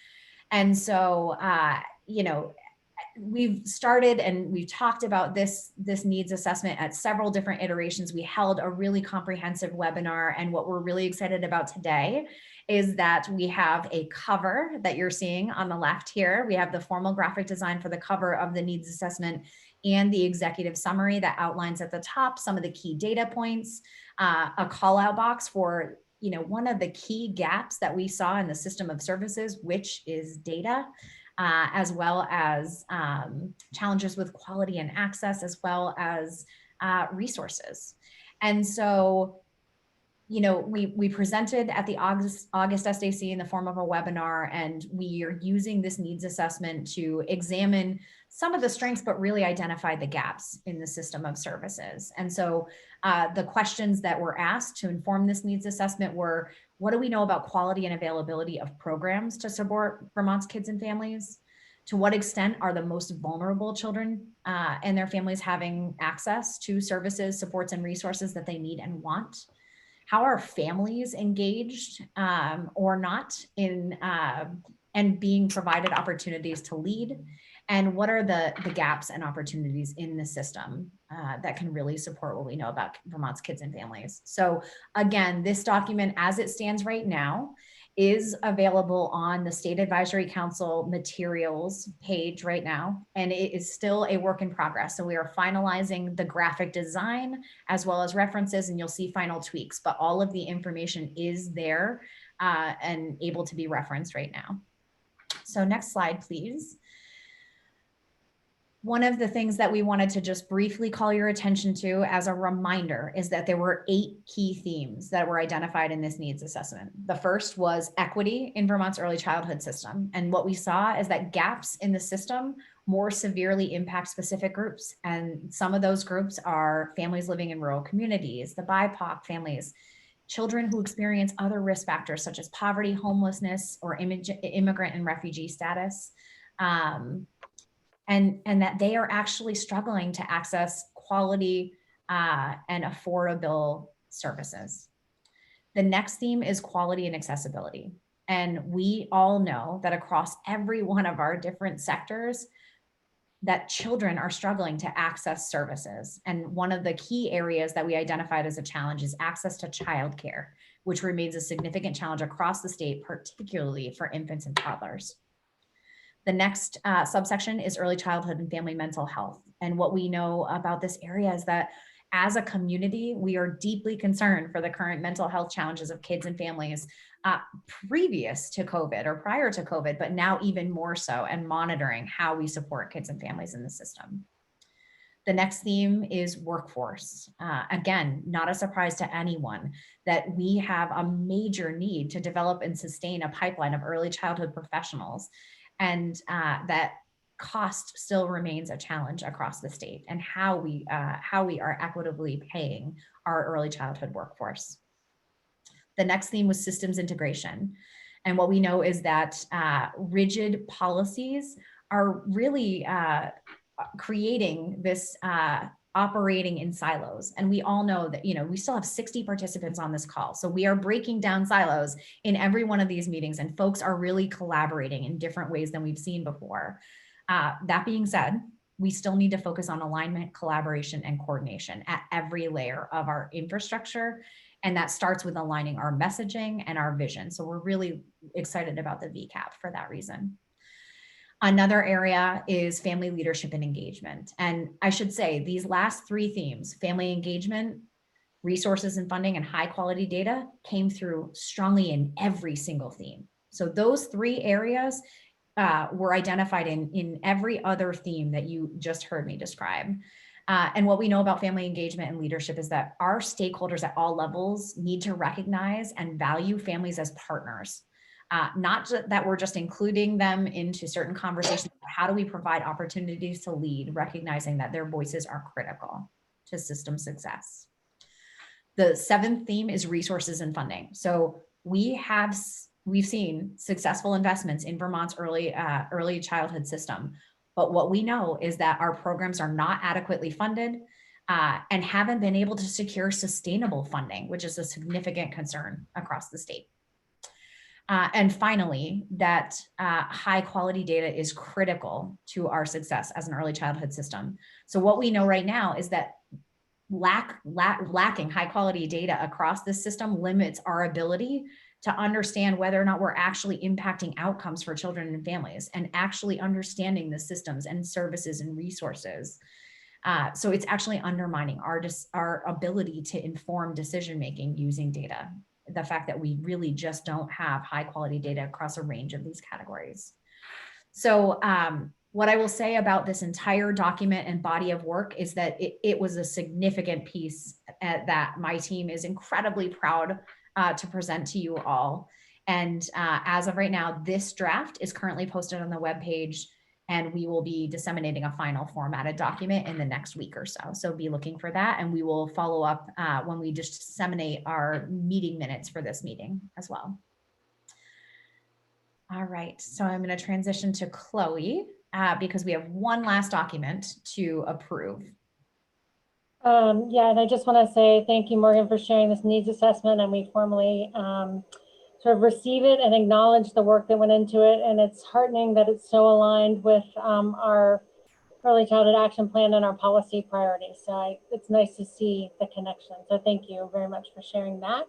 And so, we've started and we've talked about this needs assessment at several different iterations. We held a really comprehensive webinar, and what we're really excited about today is that we have a cover that you're seeing on the left here. We have the formal graphic design for the cover of the needs assessment and the executive summary that outlines at the top some of the key data points, a call out box for one of the key gaps that we saw in the system of services, which is data. As well as challenges with quality and access, as well as resources. And so, you know, we presented at the August SDAC in the form of a webinar, and we are using this needs assessment to examine some of the strengths, but really identify the gaps in the system of services. And so the questions that were asked to inform this needs assessment were, what do we know about quality and availability of programs to support Vermont's kids and families? To what extent are the most vulnerable children and their families having access to services, supports, and resources that they need and want? How are families engaged or not in and being provided opportunities to lead? And what are the gaps and opportunities in the system that can really support what we know about Vermont's kids and families? So again, this document as it stands right now is available on the State Advisory Council materials page right now, and it is still a work in progress. So we are finalizing the graphic design as well as references, and you'll see final tweaks, but all of the information is there and able to be referenced right now. So next slide, please. One of the things that we wanted to just briefly call your attention to as a reminder is that there were 8 key themes that were identified in this needs assessment. The first was equity in Vermont's early childhood system. And what we saw is that gaps in the system more severely impact specific groups. And some of those groups are families living in rural communities, the BIPOC families, children who experience other risk factors such as poverty, homelessness, or immigrant and refugee status. And that they are actually struggling to access quality and affordable services. The next theme is quality and accessibility. And we all know that across every one of our different sectors, that children are struggling to access services. And one of the key areas that we identified as a challenge is access to childcare, which remains a significant challenge across the state, particularly for infants and toddlers. The next subsection is early childhood and family mental health. And what we know about this area is that as a community, we are deeply concerned for the current mental health challenges of kids and families previous to COVID or prior to COVID, but now even more so, and monitoring how we support kids and families in the system. The next theme is workforce. Again, not a surprise to anyone that we have a major need to develop and sustain a pipeline of early childhood professionals, and that cost still remains a challenge across the state, and how we are equitably paying our early childhood workforce. The next theme was systems integration. And what we know is that rigid policies are really creating this operating in silos. And we all know that, you know, we still have 60 participants on this call. So we are breaking down silos in every one of these meetings, and folks are really collaborating in different ways than we've seen before. That being said, we still need to focus on alignment, collaboration, and coordination at every layer of our infrastructure. And that starts with aligning our messaging and our vision. So we're really excited about the VCAP for that reason. Another area is family leadership and engagement. And I should say these last 3 themes, family engagement, resources and funding, and high quality data, came through strongly in every single theme. So those 3 areas were identified in every other theme that you just heard me describe. And what we know about family engagement and leadership is that our stakeholders at all levels need to recognize and value families as partners. Not that we're just including them into certain conversations, but how do we provide opportunities to lead, recognizing that their voices are critical to system success. The 7th theme is resources and funding. So we've seen successful investments in Vermont's early childhood system, but what we know is that our programs are not adequately funded and haven't been able to secure sustainable funding, which is a significant concern across the state. And finally, that high quality data is critical to our success as an early childhood system. So what we know right now is that lacking high quality data across this system limits our ability to understand whether or not we're actually impacting outcomes for children and families, and actually understanding the systems and services and resources. So it's actually undermining our ability to inform decision-making using data. The fact that we really just don't have high quality data across a range of these categories. So What I will say about this entire document and body of work is that it was a significant piece that my team is incredibly proud to present to you all. And as of right now, this draft is currently posted on the webpage, and we will be disseminating a final formatted document in the next week or so. So be looking for that, and we will follow up when we just disseminate our meeting minutes for this meeting as well. All right, so I'm going to transition to Chloe because we have one last document to approve. Yeah, and I just want to say thank you, Morgan, for sharing this needs assessment, and we formally sort of receive it and acknowledge the work that went into it. And it's heartening that it's so aligned with our early childhood action plan and our policy priorities. So it's nice to see the connection. So thank you very much for sharing that.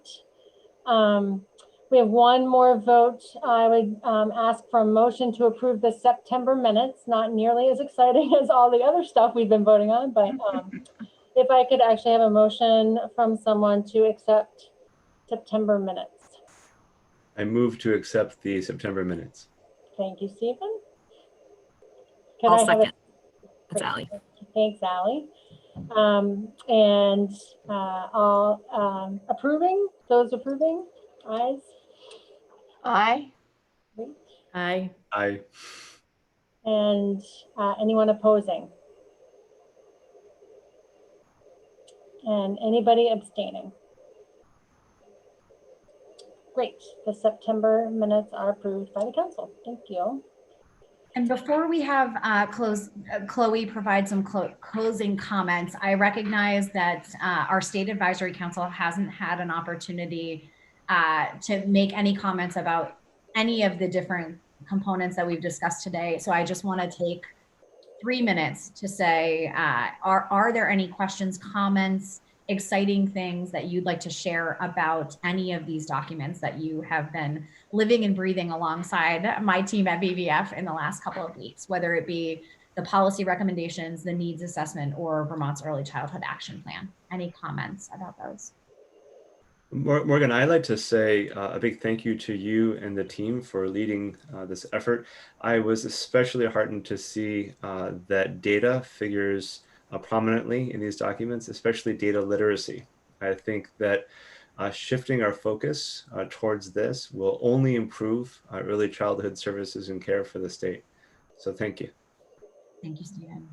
We have one more vote. I would ask for a motion to approve the September minutes. Not nearly as exciting as all the other stuff we've been voting on, but if I could actually have a motion from someone to accept September minutes. I move to accept the September minutes. Thank you, Stephen. I'll second. That's Allie. Thanks, Allie. And all approving, those approving, ayes? Aye. Great. Aye. Aye. And anyone opposing? And anybody abstaining? Great, the September minutes are approved by the council. Thank you. And before we have Chloe provide some closing comments, I recognize that our State Advisory Council hasn't had an opportunity to make any comments about any of the different components that we've discussed today. So I just want to take 3 minutes to say, are there any questions, comments, exciting things that you'd like to share about any of these documents that you have been living and breathing alongside my team at BVF in the last couple of weeks, whether it be the policy recommendations, the needs assessment, or Vermont's Early Childhood Action Plan? Any comments about those? Morgan, I'd like to say a big thank you to you and the team for leading this effort. I was especially heartened to see that data figures prominently in these documents, especially data literacy. I think that shifting our focus towards this will only improve early childhood services and care for the state. So thank you. Thank you, Stephen.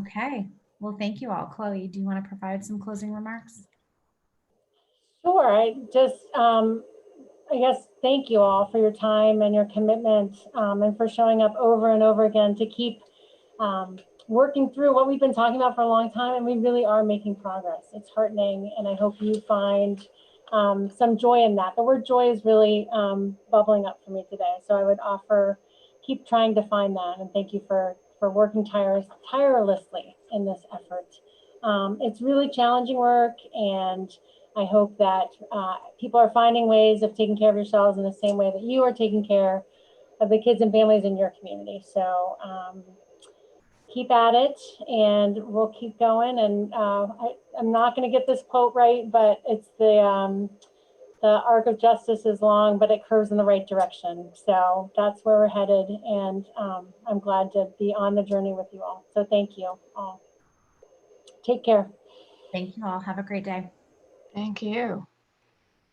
Okay, well, thank you all. Chloe, do you want to provide some closing remarks? Sure, I just, I guess, thank you all for your time and your commitment and for showing up over and over again to keep working through what we've been talking about for a long time, and we really are making progress. It's heartening, and I hope you find some joy in that. The word joy is really bubbling up for me today. So I would offer, keep trying to find that, and thank you for working tirelessly in this effort. It's really challenging work, and I hope that people are finding ways of taking care of yourselves in the same way that you are taking care of the kids and families in your community. So keep at it, and we'll keep going. And I'm not going to get this quote right, but it's the arc of justice is long, but it curves in the right direction. So that's where we're headed, and I'm glad to be on the journey with you all. So thank you all. Take care. Thank you all. Have a great day. Thank you.